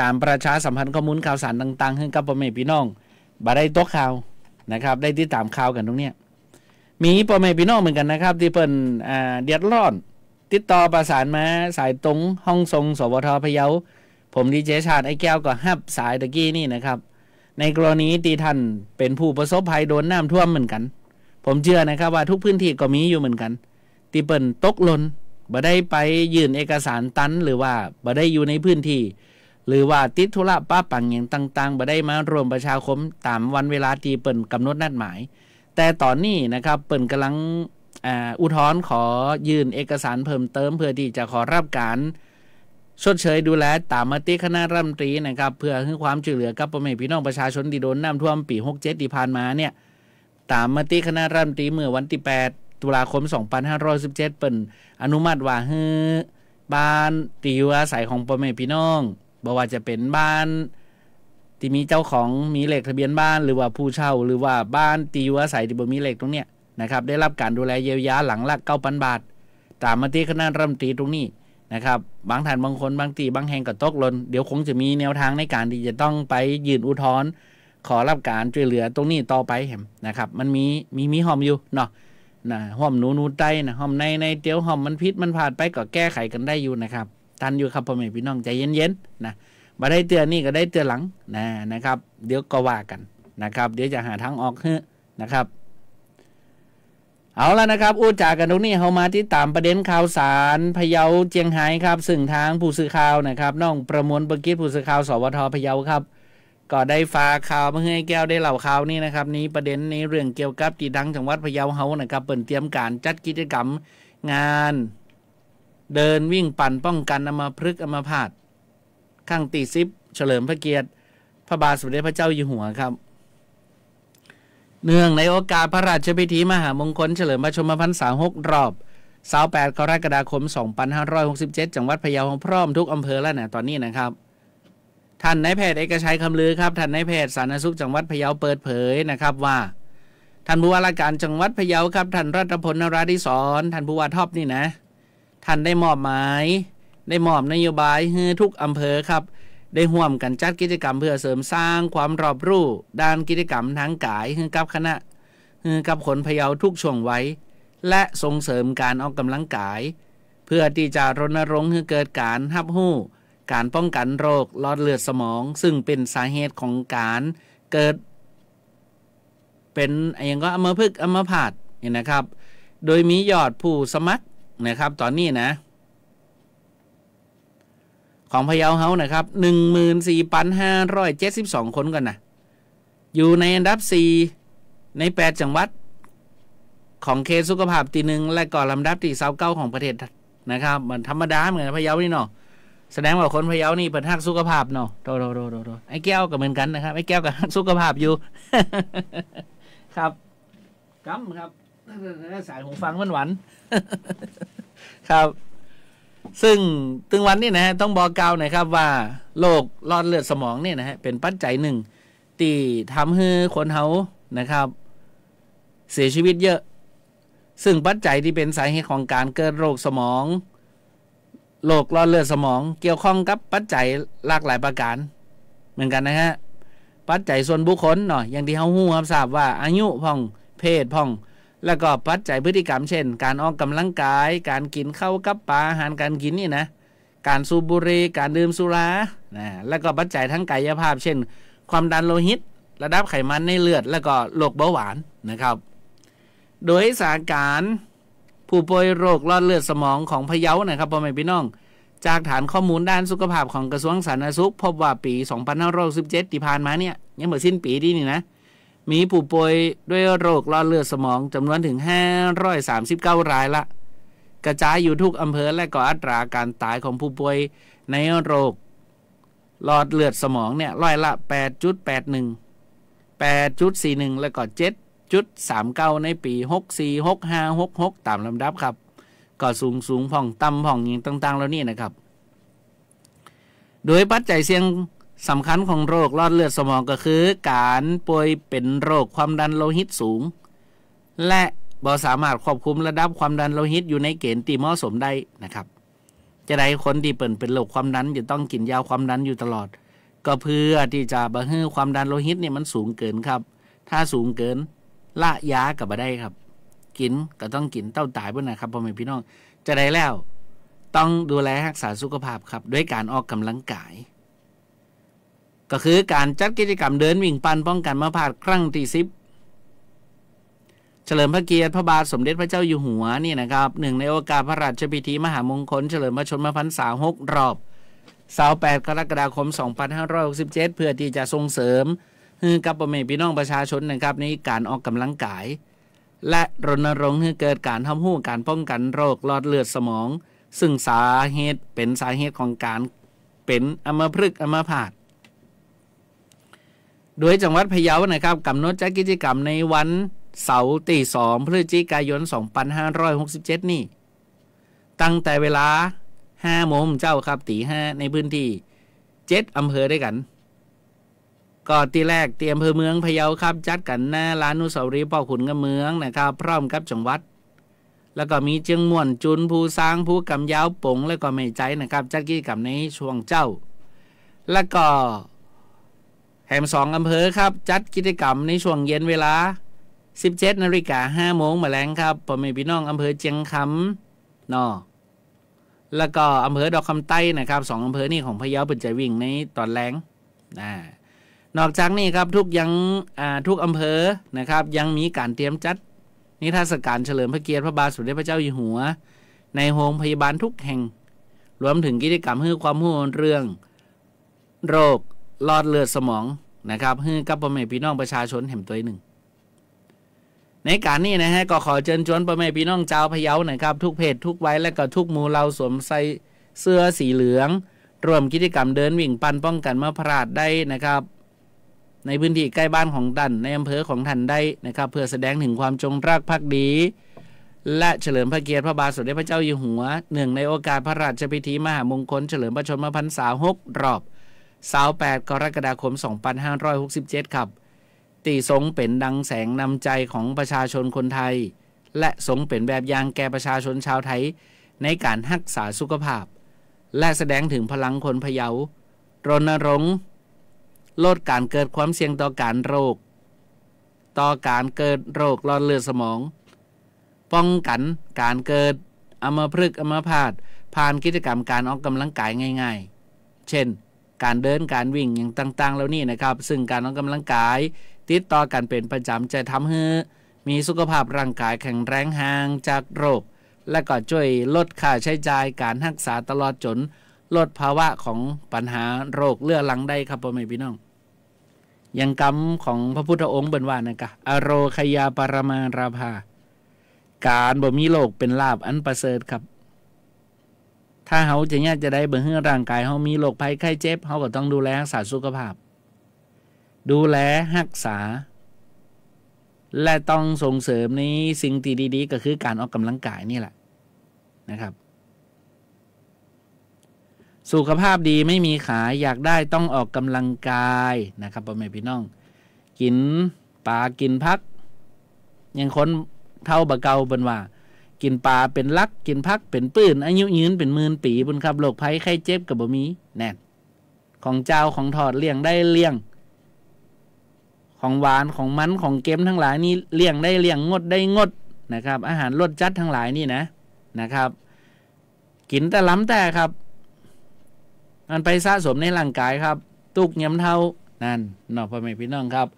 การประชาสัมพันธ์ข้อมูลข่าวสารต่างๆให้กับพ่อแม่พี่น้องบ่ได้ตกข่าวนะครับได้ติดตามข่าวกันตรงเนี้ยมีพ่อแม่พี่น้องเหมือนกันนะครับที่เพิ่นเดือดร้อนติดต่อประสานมาสายตรงห้องทรงสวทพะเยาผมดีเจชาติไอ้แก้วก็ฮับสายตะกี้นี่นะครับในกรณีที่ท่านเป็นผู้ประสบภัยโดนน้ำท่วมเหมือนกันผมเชื่อนะครับว่าทุกพื้นที่ก็มีอยู่เหมือนกันที่เปิ้นตกหล่นบ่ได้ไปยื่นเอกสารตันหรือว่าบ่ได้อยู่ในพื้นที่หรือว่าติดธุระป้าปังอย่างต่างๆบ่ได้มารวมประชาคมตามวันเวลาที่เปิ้นกำหนดนัดหมายแต่ตอนนี้นะครับเปิ้นกำลังอุทธรณ์ขอยื่นเอกสารเพิ่มเติมเพื่อที่จะขอรับการชดเชยดูแลตามมติคณะรัฐมนตรีนะครับเพื่อให้ความช่วยเหลือกับพ่อแม่พี่น้องประชาชนที่โดนน้ำท่วมปี67ที่ผ่านมาเนี่ยตามมติคณะรัฐมนตรีเมื่อวันที่8ตุลาคม2517เปิ้นอนุมัติว่าให้บ้านที่อยู่อาศัยของพ่อแม่พี่น้องบ่ว่าจะเป็นบ้านที่มีเจ้าของมีเลขทะเบียนบ้านหรือว่าผู้เช่าหรือว่าบ้านที่อยู่อาศัยที่บ่มีเลขตรงเนี้ยนะครับได้รับการดูแลเยียวยาหลังละ 9,000 บาทตามมติคณะรัฐมนตรีตรงนี้นะครับบางท่านบางคนบางที่บางแห่งก็ตกหล่นเดี๋ยวคงจะมีแนวทางในการที่จะต้องไปยื่นอุทธรณ์ขอรับการช่วยเหลือตรงนี้ต่อไปนะครับมันมีห้อมอยู่เนาะนะห้อมหนูใต้นะห้อมในเดี๋ยวห้อมมันพิษมันผ่านไปก็แก้ไขกันได้อยู่นะครับทันอยู่ครับพ่อแม่พี่น้องใจเย็นๆนะบ่ได้เตือนนี่ก็ได้เตือนหลังนะครับเดี๋ยวก็ว่ากันนะครับเดี๋ยวจะหาทางออกให้นะครับเอาละนะครับอู้จากันตรงนี้เฮามาที่ตามประเด็นข่าวสารพะเยาเจียงไฮ้ครับซึ่งทางผู้สื่อข่าวนะครับน้องประมวลประกิจผู้สื่อข่าวสวทพะเยาครับก็ได้ฝากข่าวมาให้แก้วได้เล่าข่าวนี้นะครับนี้ประเด็นในเรื่องเกี่ยวกับที่ดังจังหวัดพะเยาเฮานะครับเปิดเตรียมการจัดกิจกรรมงานเดินวิ่งปั่นป้องกันอัมพฤกษ์อัมพาตครั้งที่10เฉลิมพระเกียรติพระบาทสมเด็จพระเจ้าอยู่หัวครับเนื่องในโอกาสพระราชพิธีมหามงคลเฉลิมพระชนมพรรษา6รอบ28กรกฎาคม2567จังหวัดพะเยาพร้อมทุกอำเภอแล้วนะตอนนี้นะครับท่านนายแพทย์เอกชัยคำลือครับท่านนายแพทย์สาธารณสุขจังหวัดพะเยาเปิดเผยนะครับว่าท่านผู้ว่าราชการจังหวัดพะเยาครับท่านรัตพลนราธิศรท่านผู้ว่าท็อปนี่นะท่านได้มอบหมายได้มอบนโยบายให้ทุกอำเภอครับได้ร่วมกันจัดกิจกรรมเพื่อเสริมสร้างความรอบรู้ด้านกิจกรรมทางกายให้กับคณะให้กับคนพะเยาทุกช่วงวัยและส่งเสริมการออกกำลังกาย เพื่อที่จะรณรงค์ให้เกิดการรับรู้การป้องกันโรคหลอดเลือดสมองซึ่งเป็นสาเหตุของการเกิดเป็นอย่างก็อัมพฤกษ์อัมพาตเนี่ยนะครับโดยมียอดผู้สมัครนะครับตอนนี้นะของพะเยาเฮานะครับ 14,572 คนกันนะอยู่ในอันดับ4ใน8จังหวัดของเขตสุขภาพที่1และก็ลำดับที่29ของประเทศนะครับมันธรรมดาเหมือนพะเยานี่เนาะแสดงว่าคนพะเยานี่เปิดฮักสุขภาพเนาะโตไอ้แก้วก็เหมือนกันนะครับไอ้แก้วก็ฮักสุขภาพอยู่ ครับครับสายหูฟังมันหวาน ครับซึ่งถึงวันนี้นะฮะต้องบอกกล่าวหน่อยครับว่าโรคหลอดเลือดสมองเนี่ยนะฮะเป็นปัจจัยหนึ่งที่ทำให้คนเฮานะครับเสียชีวิตเยอะซึ่งปัจจัยที่เป็นสาเหตุของการเกิดโรคสมองโรคหลอดเลือดสมองเกี่ยวข้องกับปัจจัยหลากหลายประการเหมือนกันนะฮะปัจจัยส่วนบุคคลเนาะอย่างที่เฮาฮู้ครับทราบว่าอายุพ่องเพศพ่องแล้วก็ปัจจัยพฤติกรรมเช่นการออกกำลังกายการกินข้าวกับปลาอาหารการกินนี่นะการสูบบุหรี่การดื่มสุรานะแล้วก็ปัจจัยทั้งกายภาพเช่นความดันโลหิตระดับไขมันในเลือดแล้วก็โรคเบาหวานนะครับโดยสถานการณ์ผู้ป่วยโรคหลอดเลือดสมองของพะเยานะครับพ่อแม่พี่น้องจากฐานข้อมูลด้านสุขภาพของกระทรวงสาธารณสุขพบว่าปี 2567 ที่ผ่านมาเนี่ยยังไม่สิ้นปีนี่นะมีผู้ป่วยด้วยโรคหลอดเลือดสมองจำนวนถึง539รายละกระจายอยู่ทุกอำเภอและก็อัตราการตายของผู้ป่วยในโรคหลอดเลือดสมองเนี่ยร้อยละ 8.81 8.41 แล้วก็ 7.39 ในปี 64 65 66 ตามลำดับครับก็สูงผ่องต่ำผ่องอย่างต่างๆแล้วนี่นะครับโดยปัจจัยเสี่ยงสำคัญของโรคหลอดเลือดสมองก็คือการป่วยเป็นโรคความดันโลหิตสูงและบ่สามารถควบคุมระดับความดันโลหิตอยู่ในเกณฑ์ที่เหมาะสมได้นะครับจะได้คนที่เป็นโรคความดันจะต้องกินยาความดันอยู่ตลอดก็เพื่อที่จะบ่ให้ความดันโลหิตเนี่ยมันสูงเกินครับถ้าสูงเกินละยาก็บ่ได้ครับกินก็ต้องกินเต้าตายบ่นะครับพ่อแม่พี่น้องจะได้แล้วต้องดูแลรักษาสุขภาพครับด้วยการออกกำลังกายก็คือการจัดกิจกรรมเดินวิ่งปั่นป้องกันอัมพาตครั้งที่10เฉลิมพระเกียรติพระบาทสมเด็จพระเจ้าอยู่หัวนี่นะครับหนึ่งในโอกาสพระราชพิธีมหามงคลเฉลิมพระชนมพรรษา6รอบ28กรกฎาคม 2567 เพื่อที่จะส่งเสริมให้กับพ่อแม่พี่น้องประชาชนนะครับในการออกกำลังกายและรณรงค์ให้เกิดการทำหู้การป้องกันโรคหลอดเลือดสมองซึ่งสาเหตุเป็นสาเหตุของการเป็นอัมพฤกษ์อัมพาตโดยจังหวัดพะเยานะครับกำหนดจัดกิจกรรมในวันเสาร์ที่ 2 พฤศจิกายน 2567 นี่ตั้งแต่เวลา 5 โมงเจ้าครับตี 5 ในพื้นที่7อำเภอด้วยกันก็ที่แรกที่อำเภอเมืองพะเยาครับจัดกันหน้าลานอนุสาวรีย์พ่อขุนกำเมืองนะครับพร้อมกับจังหวัดแล้วก็มีเจียงม่วนจุนภูซางภูกำยาวปงแล้วก็แม่ใจนะครับจัดกิจกรรมในช่วงเจ้าแล้วก็แห่ง2อำเภอครับจัดกิจกรรมในช่วงเย็นเวลา 17:05 น.มาแลงครับพ่อแม่พี่น้องอำเภอเจียงคำเนาะแล้วก็อำเภอดอกคำใต้นะครับ2อำเภอนี่ของพะเยาเป็นใจวิ่งในตอนแรงนอกจากนี้ครับทุกอำเภอนะครับยังมีการเตรียมจัดนิทรรศการเฉลิมพระเกียรติพระบาทสมเด็จพระเจ้าอยู่หัวในโรงพยาบาลทุกแห่งรวมถึงกิจกรรมให้ความรู้เรื่องโรคหลอดเลือดสมองนะครับให้กับพ่อแม่พี่น้องประชาชนแห่งตัวหนึ่งในการนี้นะฮะก็ขอเชิญชวนพ่อแม่พี่น้องชาวพะเยานะครับทุกเพศทุกวัยและก็ทุกหมู่เหล่าสวมใส่เสื้อสีเหลืองร่วมกิจกรรมเดินวิ่งปั่นป้องกันอัมพาตได้นะครับในพื้นที่ใกล้บ้านของท่านในอำเภอของท่านได้นะครับเพื่อแสดงถึงความจงรักภักดีและเฉลิมพระเกียรติพระบาทสมเด็จพระเจ้าอยู่หัวเนื่องในโอกาสพระราชพิธีมหามงคลเฉลิมพระชนมพรรษา6รอบ28กรกฎาคม 2567 ครับตีทรงเป็นดังแสงนำใจของประชาชนคนไทยและทรงเป็นแบบอย่างแก่ประชาชนชาวไทยในการรักษาสุขภาพและแสดงถึงพลังคนพะเยารณรงค์ลดการเกิดความเสี่ยงต่อการเกิดโรคหลอดเลือดสมองป้องกันการเกิด อัมพฤกษ์อัมพาตผ่านกิจกรรมการออกกำลังกายง่ายๆเช่นการเดินการวิ่งอย่างต่างๆเหล่านี้นะครับซึ่งการออกกำลังกายติดต่อกันเป็นประจำจะทำให้มีสุขภาพร่างกายแข็งแรงห่างจากโรคและก็ช่วยลดค่าใช้จ่ายการรักษาตลอดจนลดภาวะของปัญหาโรคเรื้อรังได้ครับพ่อแม่พี่น้องอย่างคำของพระพุทธองค์เบิ่นว่านะครับอโรคยาปรมาราภาการบ่มีโรคเป็นลาภอันประเสริฐครับถ้าเฮาจะเนี่ยจะได้บ่ให้ร่างกายเฮามีโรคภัยไข้เจ็บเฮาก็ต้องดูแลรักษาสุขภาพดูแลรักษาและต้องส่งเสริมในสิ่งที่ดีๆก็คือการออกกำลังกายนี่แหละนะครับสุขภาพดีไม่มีขายอยากได้ต้องออกกำลังกายนะครับพ่อแม่พี่น้องกินปลากินผักยังคนเท่าบะเกาเบิ่นว่ากินปลาเป็นลักกินผักเป็นปื้นอายุยืนเป็นหมื่นปีบุญครับโรคภัยไข้เจ็บก็บ่มีแน่นของเจ้าของทอดเลี้ยงได้เลี้ยงของหวานของมันของเค็มทั้งหลายนี่เลี้ยงได้เลี้ยงงดได้งดนะครับอาหารรสจัดทั้งหลายนี่นะครับกินแต่ล้ำแต่ครับมันไปสะสมในร่างกายครับตุกย้ำเท่านั่นเนาะพ่อแม่พี่น้องครับ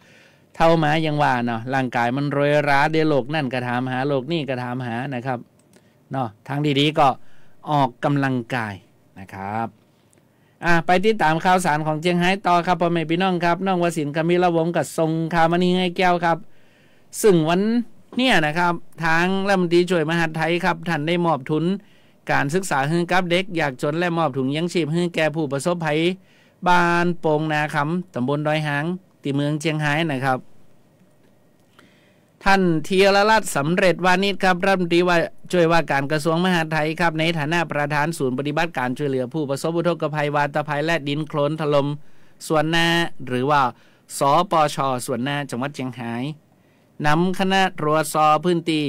เท่ามายังว่าเนาะร่างกายมันโรยราเดโลกนั่นกระถามหาโลกนี่กระถามหานะครับเนาะทางดีๆก็ออกกำลังกายนะครับไปติดตามข่าวสารของเจียงไฮ้ต่อครับพ่อแม่พี่น้องครับน้องวสินทร์กมิลวงศ์กับทรงข่าวมณีให้แก้วครับซึ่งวันเนี่ยนะครับทางรัฐมนตรีช่วยมหาดไทยครับท่านได้มอบทุนการศึกษาให้กับเด็กอยากจนและมอบถุงยังชีพให้แก่ผู้ประสบภัยบ้านโป่งนาคำตำบลดอยหางที่เมืองเจียงไฮ้นะครับท่านธีรรัตน์สำเร็จวานิชครับรัฐมนตรีว่าช่วยว่าการกระทรวงมหาดไทยครับในฐานะประธานศูนย์ปฏิบัติการช่วยเหลือผู้ประสบอุทกภัยวาตภัยและดินโคลนถล่มส่วนหน้าหรือว่าสปช.ส่วนหน้าจังหวัดเชียงรายนำคณะตรวจสอบพื้นที่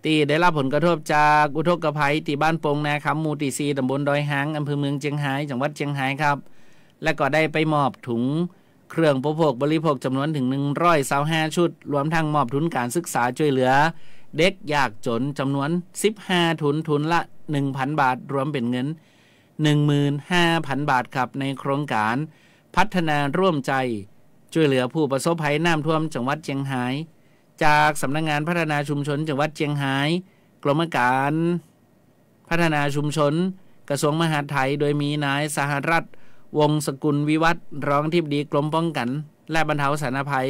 ที่ได้รับผลกระทบจากอุทกภัยที่บ้านโป่งนาคำหมู่ที่4ตำบลดอยหางอำเภอเมืองเชียงรายจังหวัดเชียงรายครับและก็ได้ไปมอบถุงเครื่องอุปโภคบริโภคจำนวนถึง125ชุดรวมทั้งมอบทุนการศึกษาช่วยเหลือเด็กยากจนจำนวน15ทุนละ 1,000 บาทรวมเป็นเงิน 15,000 บาทครับในโครงการพัฒนาร่วมใจช่วยเหลือผู้ประสบภัยน้ำท่วมจังหวัดเชียงรายจากสำนักงานพัฒนาชุมชนจังหวัดเชียงรายกรมการพัฒนาชุมชนกระทรวงมหาดไทยโดยมีนายสหรัฐวงศ์สกุลวิวัฒน์รองอธิบดีกรมป้องกันและบรรเทาสาธารณภัย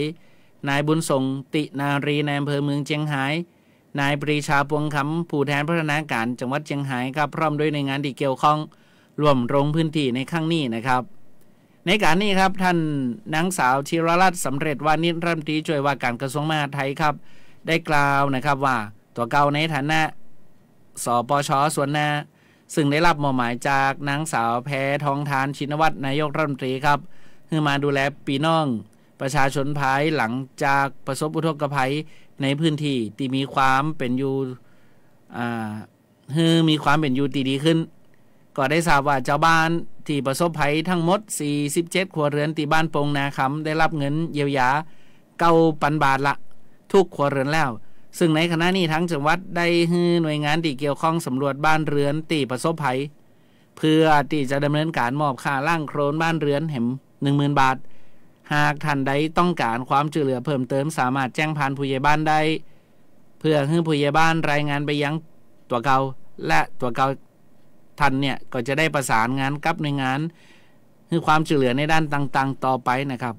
นายบุญส่งตินารีในอำเภอเมืองเชียงรายนายปรีชาพวงคำผู้แทนพัฒนาการจังหวัดเชียงรายครับพร้อมด้วยในงานที่เกี่ยวข้องรวมลงพื้นที่ในครั้งนี้นะครับในการนี้ครับท่านนางสาวธีรรัตน์สำเร็จวานิชรัฐมนตรีช่วยว่าการกระทรวงมหาดไทยครับได้กล่าวนะครับว่าตัวเก่าในฐานะสปช.ส่วนหน้าซึ่งได้รับมอบหมายจากนางสาวแพทองธารชินวัตรนายกรัฐมนตรีครับให้มาดูแลพี่น้องประชาชนภายหลังจากประสบอุทกภัยในพื้นที่ที่มีความเป็นอยู่มีความเป็นอยู่ดีขึ้นก็ได้ทราบว่าเจ้าบ้านที่ประสบภัยทั้งหมด47ครัวเรือนที่บ้านโป่งนาคำได้รับเงินเยียวยา9,000 บาทละทุกครัวเรือนแล้วซึ่งในขณะนี้ทั้งจังหวัดได้ให้หน่วยงานที่เกี่ยวข้องสำรวจบ้านเรือนที่ประสบภัยเพื่อที่จะดำเนินการมอบค่าล่างโครนบ้านเรือนแห่ง 10,000 บาทหากท่านใดต้องการความช่วยเหลือเพิ่มเติมสามารถแจ้งผ่านผู้ใหญ่บ้านได้เพื่อให้ผู้ใหญ่บ้านรายงานไปยังตัวเก่าและตัวเก่าท่านเนี่ยก็จะได้ประสานงานกับหน่วยงานให้ความช่วยเหลือในด้านต่างๆต่อไปนะครับ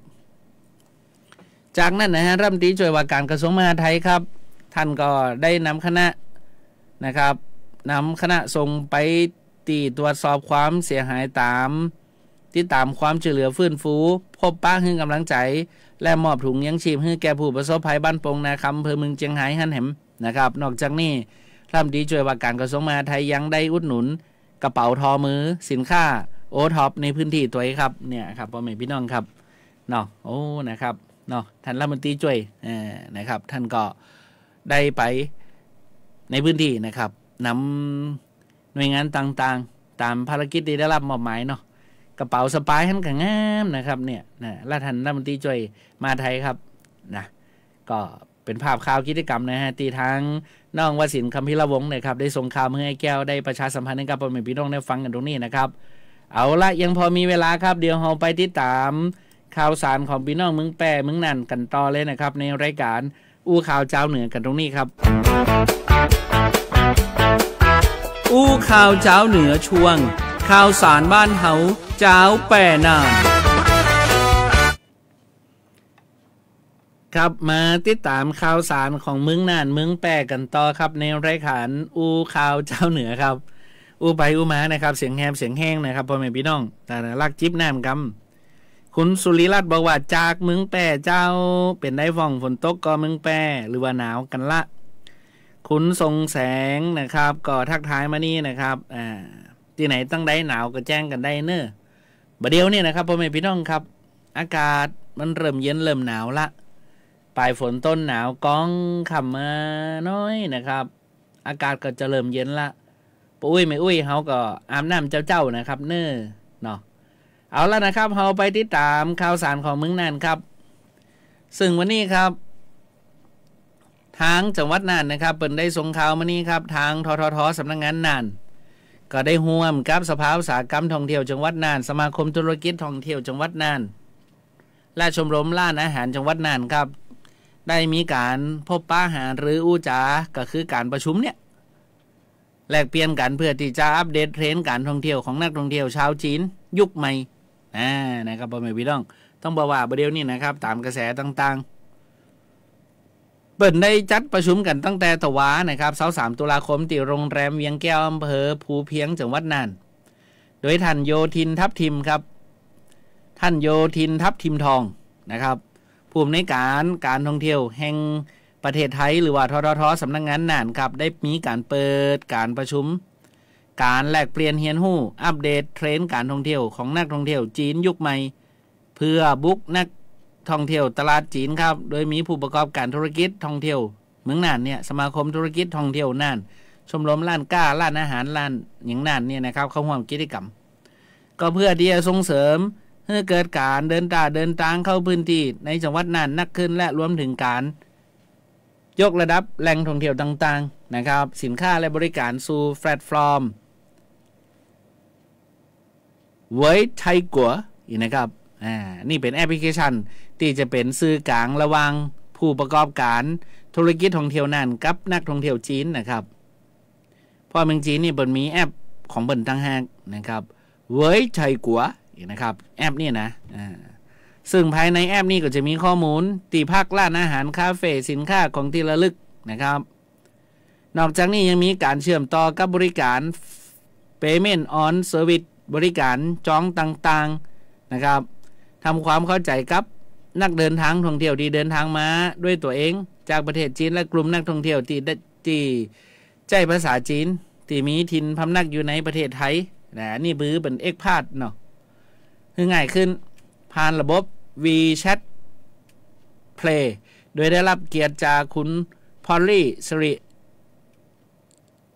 จากนั้นนะฮะรัฐมนตรีช่วยว่าการกระทรวงมหาดไทยครับท่านก็ได้นำคณะนะครับนำคณะส่งไปตรวจสอบความเสียหายตามความช่วยเหลือฟื้นฟูพบป้าให้กำลังใจและมอบถุงยังชีพให้แก่ผู้ประสบภัยบ้านโป่งนาคำอำเภอเมืองเชียงรายฮั่นแหมนะครับนอกจากนี้รัฐมนตรีช่วยว่าการกระทรวงมหาดไทยยังได้อุดหนุนกระเป๋าทอมือสินค้าโอท็อปในพื้นที่ตัวเองครับเนี่ยครับพ่อแม่พี่น้องครับเนาะโอ้นะครับเนาะท่านรัฐมนตรีช่วยนะครับท่านก็ได้ไปในพื้นที่นะครับนำหน่วยงานต่างๆตามภารกิจที่ได้รับมอบหมายเนาะกระเป๋าสปายท่านก็งามนะครับเนี่ยนะและท่านรัฐมนตรีช่วยมาไทยครับนะก็เป็นภาพข่าวกิจกรรมนะฮะที่ทาง น้องวสินทร์ คัมภิรวงศ์นะครับได้ส่งข่าวมาให้แก้วได้ประชาสัมพันธ์ให้กับพ่อแม่พี่น้องได้ฟังกันตรงนี้นะครับเอาละยังพอมีเวลาครับเดี๋ยวเราไปติดตามข่าวสารของพี่น้องเมืองแปรเมืองนั่นกันต่อเลยนะครับในรายการอู้ข่าวเจ้าเหนือกันตรงนี้ครับอู้ข่าวเจ้าเหนือช่วงข่าวสารบ้านเฮาเจ้าแปรน่านครับมาติดตามข่าวสารของเมืองน่านเมืองแปรกันต่อครับในรายการอู้ข่าวเจ้าเหนือครับอู้ไปอู้มานะครับเสียงแหบเสียงแห้งนะครับพ่อแม่พี่น้องแต่ลักจิ๊บน้ำกำคุณสุริรัตน์บอกว่าจากเมืองแปรเจ้าเป็นได้ฟ่องฝนตกก็เมืองแปรหรือว่าหนาวกันละคุณทรงแสงนะครับก็ทักทายมานี่นะครับที่ไหนตั้งได้หนาวก็แจ้งกันได้เนอะบัดเดียวนี่นะครับพ่อแม่พี่น้องครับอากาศมันเริ่มเย็นเริ่มหนาวละปลายฝนต้นหนาวก้องขับมาน้อยนะครับอากาศก็จะเริ่มเย็นละปุ้ยไม่อุ้ยเขาก็อาบน้ำเจ้านะครับเนอะเนาะเอาละนะครับเราไปติดตามข่าวสารของเมืองน่านครับซึ่งวันนี้ครับทางจังหวัดน่านนะครับเปิดได้ส่งข่าวมานี้ครับทางททท.สำนักงานน่านก็ได้ร่วมกับสภาอุตสาหกรรมท่องเที่ยวจังหวัดน่านสมาคมธุรกิจท่องเที่ยวจังหวัดน่านและชมรมร้านอาหารจังหวัดน่านครับได้มีการพบปะหารืออู้จาก็คือการประชุมเนี่ยแลกเปลี่ยนกันเพื่อที่จะอัปเดตเทรนด์การท่องเที่ยวของนักท่องเที่ยวชาวจีนยุคใหม่นะครับพ่อแม่พี่น้องต้องบอกว่าประเดี๋ยวนี้นะครับตามกระแสต่างๆเปิดได้จัดประชุมกันตั้งแต่ตะวานะครับ23ตุลาคมที่โรงแรมเวียงแก้วอำเภอภูเพียงจังหวัดน่านโดยท่านโยธินทับทิมครับท่านโยธินทับทิมทองนะครับผู้อำนวยการท่องเที่ยวแห่งประเทศไทยหรือว่าททท.สำนักงานน่านครับได้มีการเปิดการประชุมการแลกเปลี่ยนเรียนรู้อัปเดตเทรนด์การท่องเที่ยวของนักท่องเที่ยวจีนยุคใหม่เพื่อบุกนักท่องเที่ยวตลาดจีนครับโดยมีผู้ประกอบการธุรกิจท่องเที่ยวเมืองน่านเนี่ยสมาคมธุรกิจท่องเที่ยวน่านชมรมร้านก้าร้านอาหารร้านอย่างน่านเนี่ยนะครับเข้าร่วมกิจกรรมก็เพื่อที่จะส่งเสริมให้เกิดการเดินทางเข้าพื้นที่ในจังหวัดน่านนักขึ้นและรวมถึงการยกระดับแหล่งท่องเที่ยวต่างๆนะครับสินค้าและบริการสู่แพลตฟอร์มไว้ไทยกัวนะครับนี่เป็นแอปพลิเคชันที่จะเป็นสื่อกลางระหว่างผู้ประกอบการธุรกิจท่องเที่ยวน่านกับนักท่องเที่ยวจีนนะครับเพราะเมืองจีนนี่เปิดมีแอปของเปิดต่างหากนะครับไว้ไทยกัวนะครับแอปนี่นะซึ่งภายในแอปนี้ก็จะมีข้อมูลตีพักร้านอาหารคาเฟ่สินค้าของที่ระลึกนะครับนอกจากนี้ยังมีการเชื่อมต่อกับบริการ Payment on Service บริการจองต่างๆนะครับทำความเข้าใจกับนักเดินทางท่องเที่ยวที่เดินทางมาด้วยตัวเองจากประเทศจีนและกลุ่มนักท่องเที่ยวที่ใจภาษาจีนที่มีถิ่นพำนักอยู่ในประเทศไทยนี่บื้อเป็นเอกพาดเนาะคือง่ายขึ้นผ่านระบบ WeChat Play โดยได้รับเกียรติจากคุณพอลลี่สิริ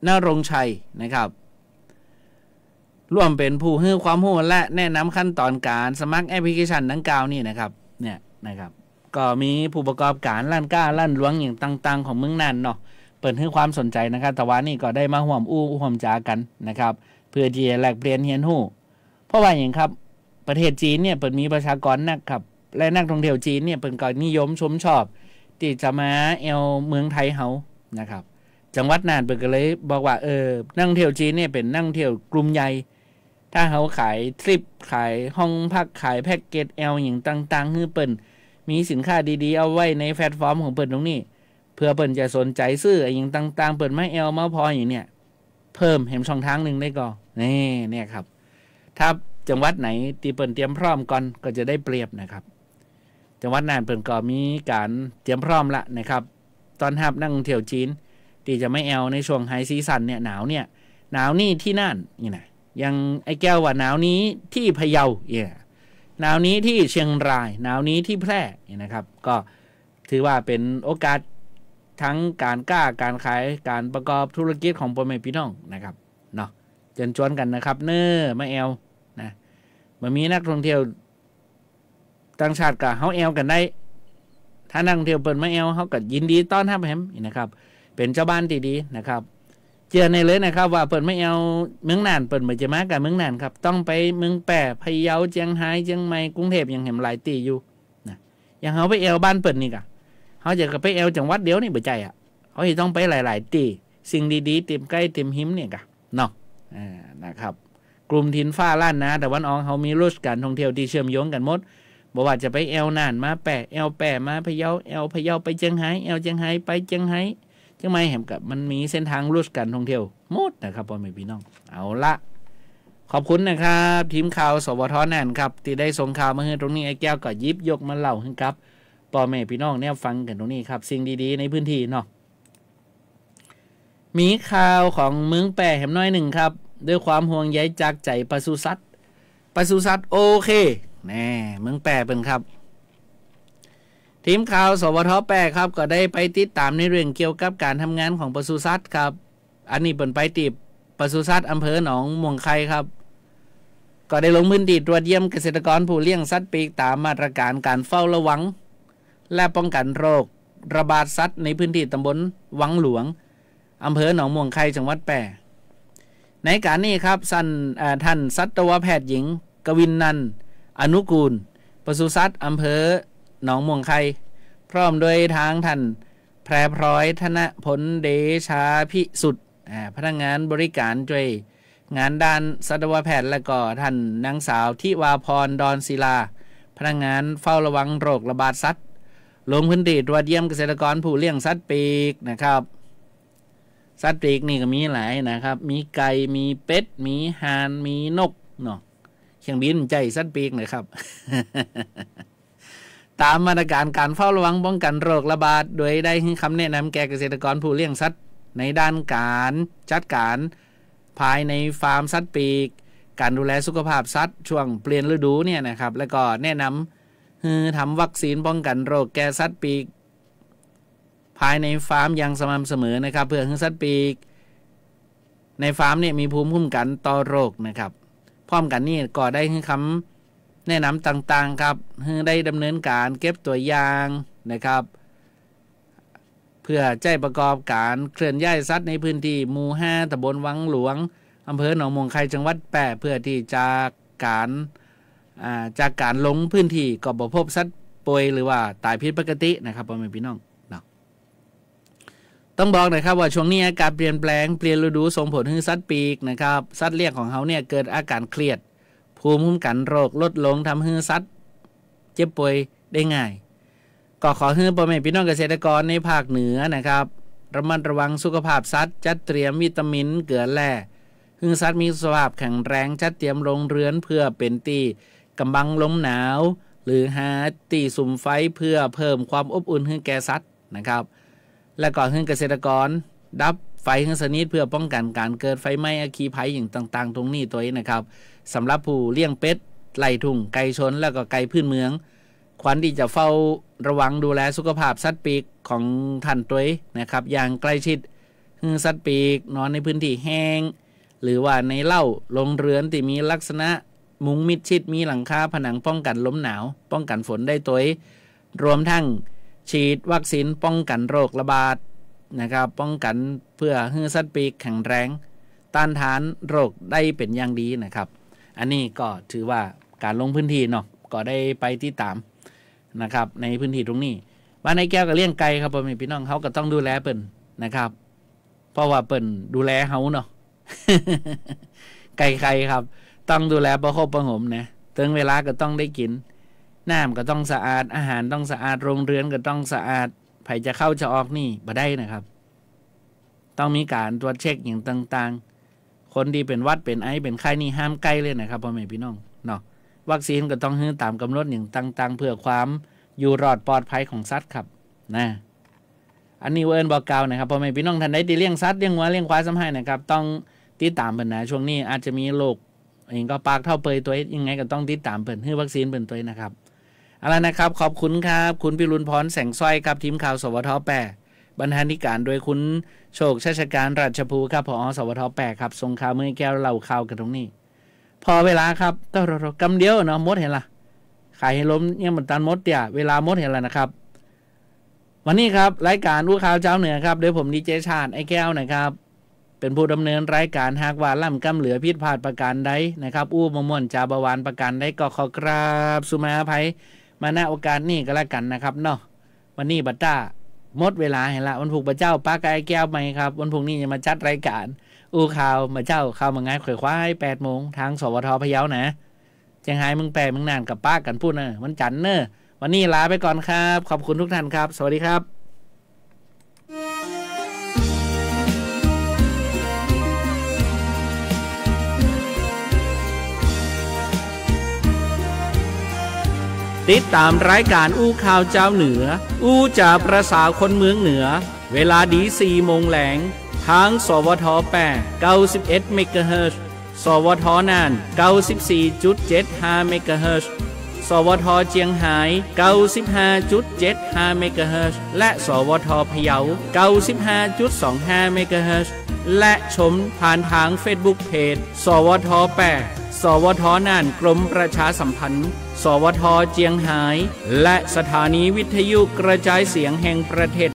นรงชัยนะครับร่วมเป็นผู้ให้ความรู้และแนะนำขั้นตอนการสมัครแอปพลิเคชันดังกล่าวนี่นะครับเนี่ยนะครับก็มีผู้ประกอบการร้านก้าร้านหลวงอย่างต่างๆของเมืองน่านเนาะเปิดให้ความสนใจนะครับแต่ว่านี่ก็ได้มาร่วมร่วมจากันนะครับเพื่อที่จะแลกเปลี่ยนเรียนรู้เพราะว่าอย่างครับประเทศจีนเนี่ยเปิดมีประชากรนักครับและนักท่องเที่ยวจีนเนี่ยเปิดก็นิยมชมชอบที่จะมาเมืองไทยเฮานะครับจังหวัดน่านเปิดก็เลยบอกว่านักท่องเที่ยวจีนเนี่ยเป็นนักท่องเที่ยวกลุ่มใหญ่ถ้าเขาขายทริปขายห้องพักขายแพ็กเกจอย่างต่างๆคือเปิดมีสินค้าดีๆเอาไว้ในแพลตฟอร์มของเปิดตรงนี้เพื่อเปิดจะสนใจซื้ออย่างต่างๆเปิดไม่มาพออย่างเนี้ยเพิ่มเห็นช่องทางหนึ่งได้ก่อนเนี่ยครับถ้าจังหวัดไหนตีเปิดเตรียมพร้อมก่อนก็จะได้เปรียบนะครับจังหวัดน่านเปิดก็มีการเตรียมพร้อมละนะครับตอนนักท่องเที่ยวจีนที่จะไม่ในช่วงไฮซีซั่นเนี่ยหนาวนี่ที่น่านนี่นะยังไอ้แก้วว่าหนาวนี้ที่พะเยาหนาวนี้ที่เชียงรายหนาวนี้ที่แพร่นะครับก็ถือว่าเป็นโอกาสทั้งการการขายการประกอบธุรกิจของพ่อแม่พี่น้องนะครับเนาะเชิญชวนกันนะครับมานะมันมีนักท่องเที่ยวต่างชาติกับเฮากันได้ถ้านักท่องเที่ยวเปิดมาเขาก็ยินดีต้อนรับแฮมนะครับเ เป็นเจ้าบ้านที่ดีนะครับเจือในเลยนะครับว่าเปิดไม่เอาเมืองน่านเปิดไม่จะมากับเมืองน่านครับต้องไปเมืองแปะพะเยาเชียงรายเชียงใหม่กรุงเทพยังเห็นหลายตีอยู่นะอย่างเขาไปเอวบ้านเปิดนี่กะเขาจะไปเอวจังหวัดเดียวนี่บ่ใจอ่ะเขาต้องไปหลายๆตีสิ่งดีๆเต็มใกล้เต็มหิมเนี่ยกะเนาะนะครับกลุ่มถิ่นฟ้าล้านนาแต่วันอองเขามีรูทการท่องเที่ยวที่เชื่อมโยงกันหมดบอกว่าจะไปเอวน่านมาแปะเอวแปะมาพะเยาเอวพะเยาไปเชียงรายเอวเชียงรายไปเชียงรายจังไม่เห็นกับมันมีเส้นทางรูทการท่องเที่ยวหมดนะครับพ่อแม่พี่น้องเอาละขอบคุณนะครับทีมข่าวสวทน่านครับที่ได้ส่งข่าวมาให้ตรงนี้ไอ้แก้วก็ยิบยกมาเล่าให้ครับพ่อแม่พี่น้องเนี่ยฟังกันตรงนี้ครับสิ่งดีๆในพื้นที่เนาะมีข่าวของเมืองแปะแหมน้อยหนึ่งครับด้วยความห่วงใยจากใจปศุสัตว์โอเคแน่เมืองแปะเป็นครับทีมข่าวสวทแปะครับก็ได้ไปติดตามในเรื่องเกี่ยวกับการทำงานของปศุสัตว์ครับอันนี้เป็นไปติดปศุสัตว์อำเภอหนองม่วงไข่ครับก็ได้ลงพื้นที่ตรวจเยี่ยมเกษตรกรผู้เลี้ยงสัตว์ปีกตามมาตรการการเฝ้าระวังและป้องกันโรคระบาดสัตว์ในพื้นที่ตำบลวังหลวงอำเภอหนองม่วงไข่จังหวัดแปะในการนี้ครับท่านสัตวแพทย์หญิงกวินนันท์อนุกูลปศุสัตว์อำเภอหนองม่วงไข่พร้อมโดยทางท่านแพรพร้อยธนพลเดชาพิสุทธิ์พนักงานบริการช่วยงานด้านสัตวแพทย์และก็ท่านนางสาวทิวาพรดอนศิลาพนักงานเฝ้าระวังโรคระบาดสัตว์ลงพื้นที่ตรวจเยี่ยมเกษตรกรผู้เลี้ยงสัตว์ปีกนะครับสัตว์ปีกนี่ก็มีหลายนะครับมีไก่มีเป็ดมีห่านมีนกเนาะเครื่องบินใจสัตว์ปีกนะครับ ตามมาตรการการเฝ้าระวังป้องกันโรคระบาดโดยได้ให้คำแนะนำแก่เกษตรกรผู้เลี้ยงสัตว์ในด้านการจัดการภายในฟาร์มสัตว์ปีกการดูแลสุขภาพสัตว์ช่วงเปลี่ยนฤดูเนี่ยนะครับแล้วก็แนะนำทำวัคซีนป้องกันโรคแก่สัตว์ปีกภายในฟาร์มอย่างสม่ำเสมอนะครับเพื่อให้สัตว์ปีกในฟาร์มเนี่ยมีภูมิคุ้มกันต่อโรคนะครับพร้อมกันนี่ก็ได้ให้คำแนะนำต่างๆครับให้ได้ดำเนินการเก็บตัวอย่างนะครับเพื่อใจประกอบการเคลื่อนย้ายสัตว์ในพื้นที่หมู่ 5 ตำบลวังหลวงอำเภอหนองม่วงไข่จังหวัดแปะเพื่อที่จากการลงพื้นที่ก็บ่พบสัตว์ป่วยหรือว่าตายผิดปกตินะครับพ่อแม่พี่น้องต้องบอกนะครับว่าช่วงนี้อากาศเปลี่ยนแปลงเปลี่ยนฤดูส่งผลให้สัตว์ปีกนะครับสัตว์เลี้ยงของเขาเนี่ยเกิดอาการเครียดภูมิคุ้มกันโรคลดลงทำให้สัตว์เจ็บป่วยได้ง่ายก็ขอให้พ่อแม่พี่น้องเกษตรกรในภาคเหนือนะครับระมัดระวังสุขภาพสัตว์จัดเตรียมวิตามินเกลือแร่ให้สัตว์มีสุขภาพแข็งแรงจัดเตรียมโรงเรือนเพื่อเป็นตีกำบังลมหนาวหรือหาตีสุมไฟเพื่อเพิ่มความอบอุ่นให้แก่สัตว์นะครับและก่อนให้เกษตรกรดับไฟให้สนิทเพื่อป้องกันการเกิดไฟไหม้อัคคีภัยอย่างต่างๆตรงนี้ตัวนี้นะครับสำหรับผู้เลี้ยงเป็ดไล่ทุ่งไก่ชนแล้วก็ไก่พื้นเมืองควรที่จะเฝ้าระวังดูแลสุขภาพสัตว์ปีกของท่านตัวนะครับอย่างใกล้ชิดให้สัตว์ปีกนอนในพื้นที่แห้งหรือว่าในเล่าโรงเรือนที่มีลักษณะมุงมิดชิดมีหลังคาผนังป้องกันลมหนาวป้องกันฝนได้ตัวรวมทั้งฉีดวัคซีนป้องกันโรคระบาดนะครับป้องกันเพื่อให้สัตว์ปีกแข็งแรงต้านทานโรคได้เป็นอย่างดีนะครับอันนี้ก็ถือว่าการลงพื้นที่เนาะก็ได้ไปที่ตามนะครับในพื้นที่ตรงนี้บ้านในแก้วก็เลี้ยงไก่ครับพ่อแม่พี่น้องเขาก็ต้องดูแลเปิ้นนะครับเพราะว่าเปิ้นดูแลเฮาเนาะ ไก่ครับต้องดูแลประคบประหงมนะถึงเวลาก็ต้องได้กินน้ำก็ต้องสะอาดอาหารต้องสะอาดโรงเรือนก็ต้องสะอาดไผจะเข้าจะออกนี่บ่ได้นะครับต้องมีการตรวจเช็คอย่างต่างๆคนที่เป็นวัดเป็นไอเป็นไข้นี่ห้ามใกล้เลยนะครับพ่อแม่พี่น้องเนาะวัคซีนก็ต้องให้ตามกำหนดอย่างต่างๆเพื่อความอยู่รอดปลอดภัยของสัตว์ครับนะอันนี้เอิ้นบอกกล่าวนะครับพ่อแม่พี่น้องท่านใดที่เลี้ยงสัตว์เลี้ยงวัวเลี้ยงควายซ้ำให้นะครับต้องติดตามเพิ่นนะช่วงนี้อาจจะมีโรคเองก็ปากเท่าเปยตัวยังไงก็ต้องติดตามเพิ่นให้วัคซีนเพิ่นตัวนะครับเอาล่ะนะครับขอบคุณครับคุณพิรุณพรแสงสร้อยครับทีมข่าวสวทแปะบรรณาธิการโดยคุณโชคชัชการราชภูครับผอ.สวทแปะครับส่งข่าวมือแก้วเล่าข่าวกันตรงนี้พอเวลาครับก็กำเดียวเนาะมดเห็นล่ะขายให้ล้มเนี่ยมันตันมดเตี่ยเวลามดเห็นแล้วนะครับ วันนี้ครับรายการอู้ข่าวเจ้าเหนือครับโดยผมดีเจชาติไอ้แก้วนะครับเป็นผู้ดำเนินรายการหากว่าล่ำกำเหลือผิดพลาดประการใดนะครับอู้มม่วนจาบวานประการใดก็ขอกราบสุมาภัยมาณโอกาสนี้ก็แล้วกันนะครับเนาะวันนี้บัตต้าหมดเวลาเห็นละวันพุธพระเจ้าป้าไก่แก้วไหมครับวันพุธนี้จะมาจัดรายการอู้ข่าวมาเจ้าข่าวมาง่ายข่อยคว้าให้8 โมงทางสวทพะเยานะเชียงไฮ้มึงแปรมึงนานกับป้ากันพูดเนอะวันจันทร์เนอะวันนี้ลาไปก่อนครับขอบคุณทุกท่านครับสวัสดีครับติดตามรายการอู้ข่าวเจ้าเหนืออู้จากประสาคนเมืองเหนือเวลาดี4 โมงแหลงทางสวท8 91 เมกะเฮิรตซ์สวทน่าน 94.75 เมกะเฮิรตซ์สวทเจียงไฮ้ 95.75 เมกะเฮิรตซ์และสวทพะเยา 95.25 เมกะเฮิรตซ์และชมผ่านทาง Facebook Page สวท8 สวทน่านกรมประชาสัมพันธ์สวทเจียงไฮ้และสถานีวิทยุกระจายเสียงแห่งประเทศ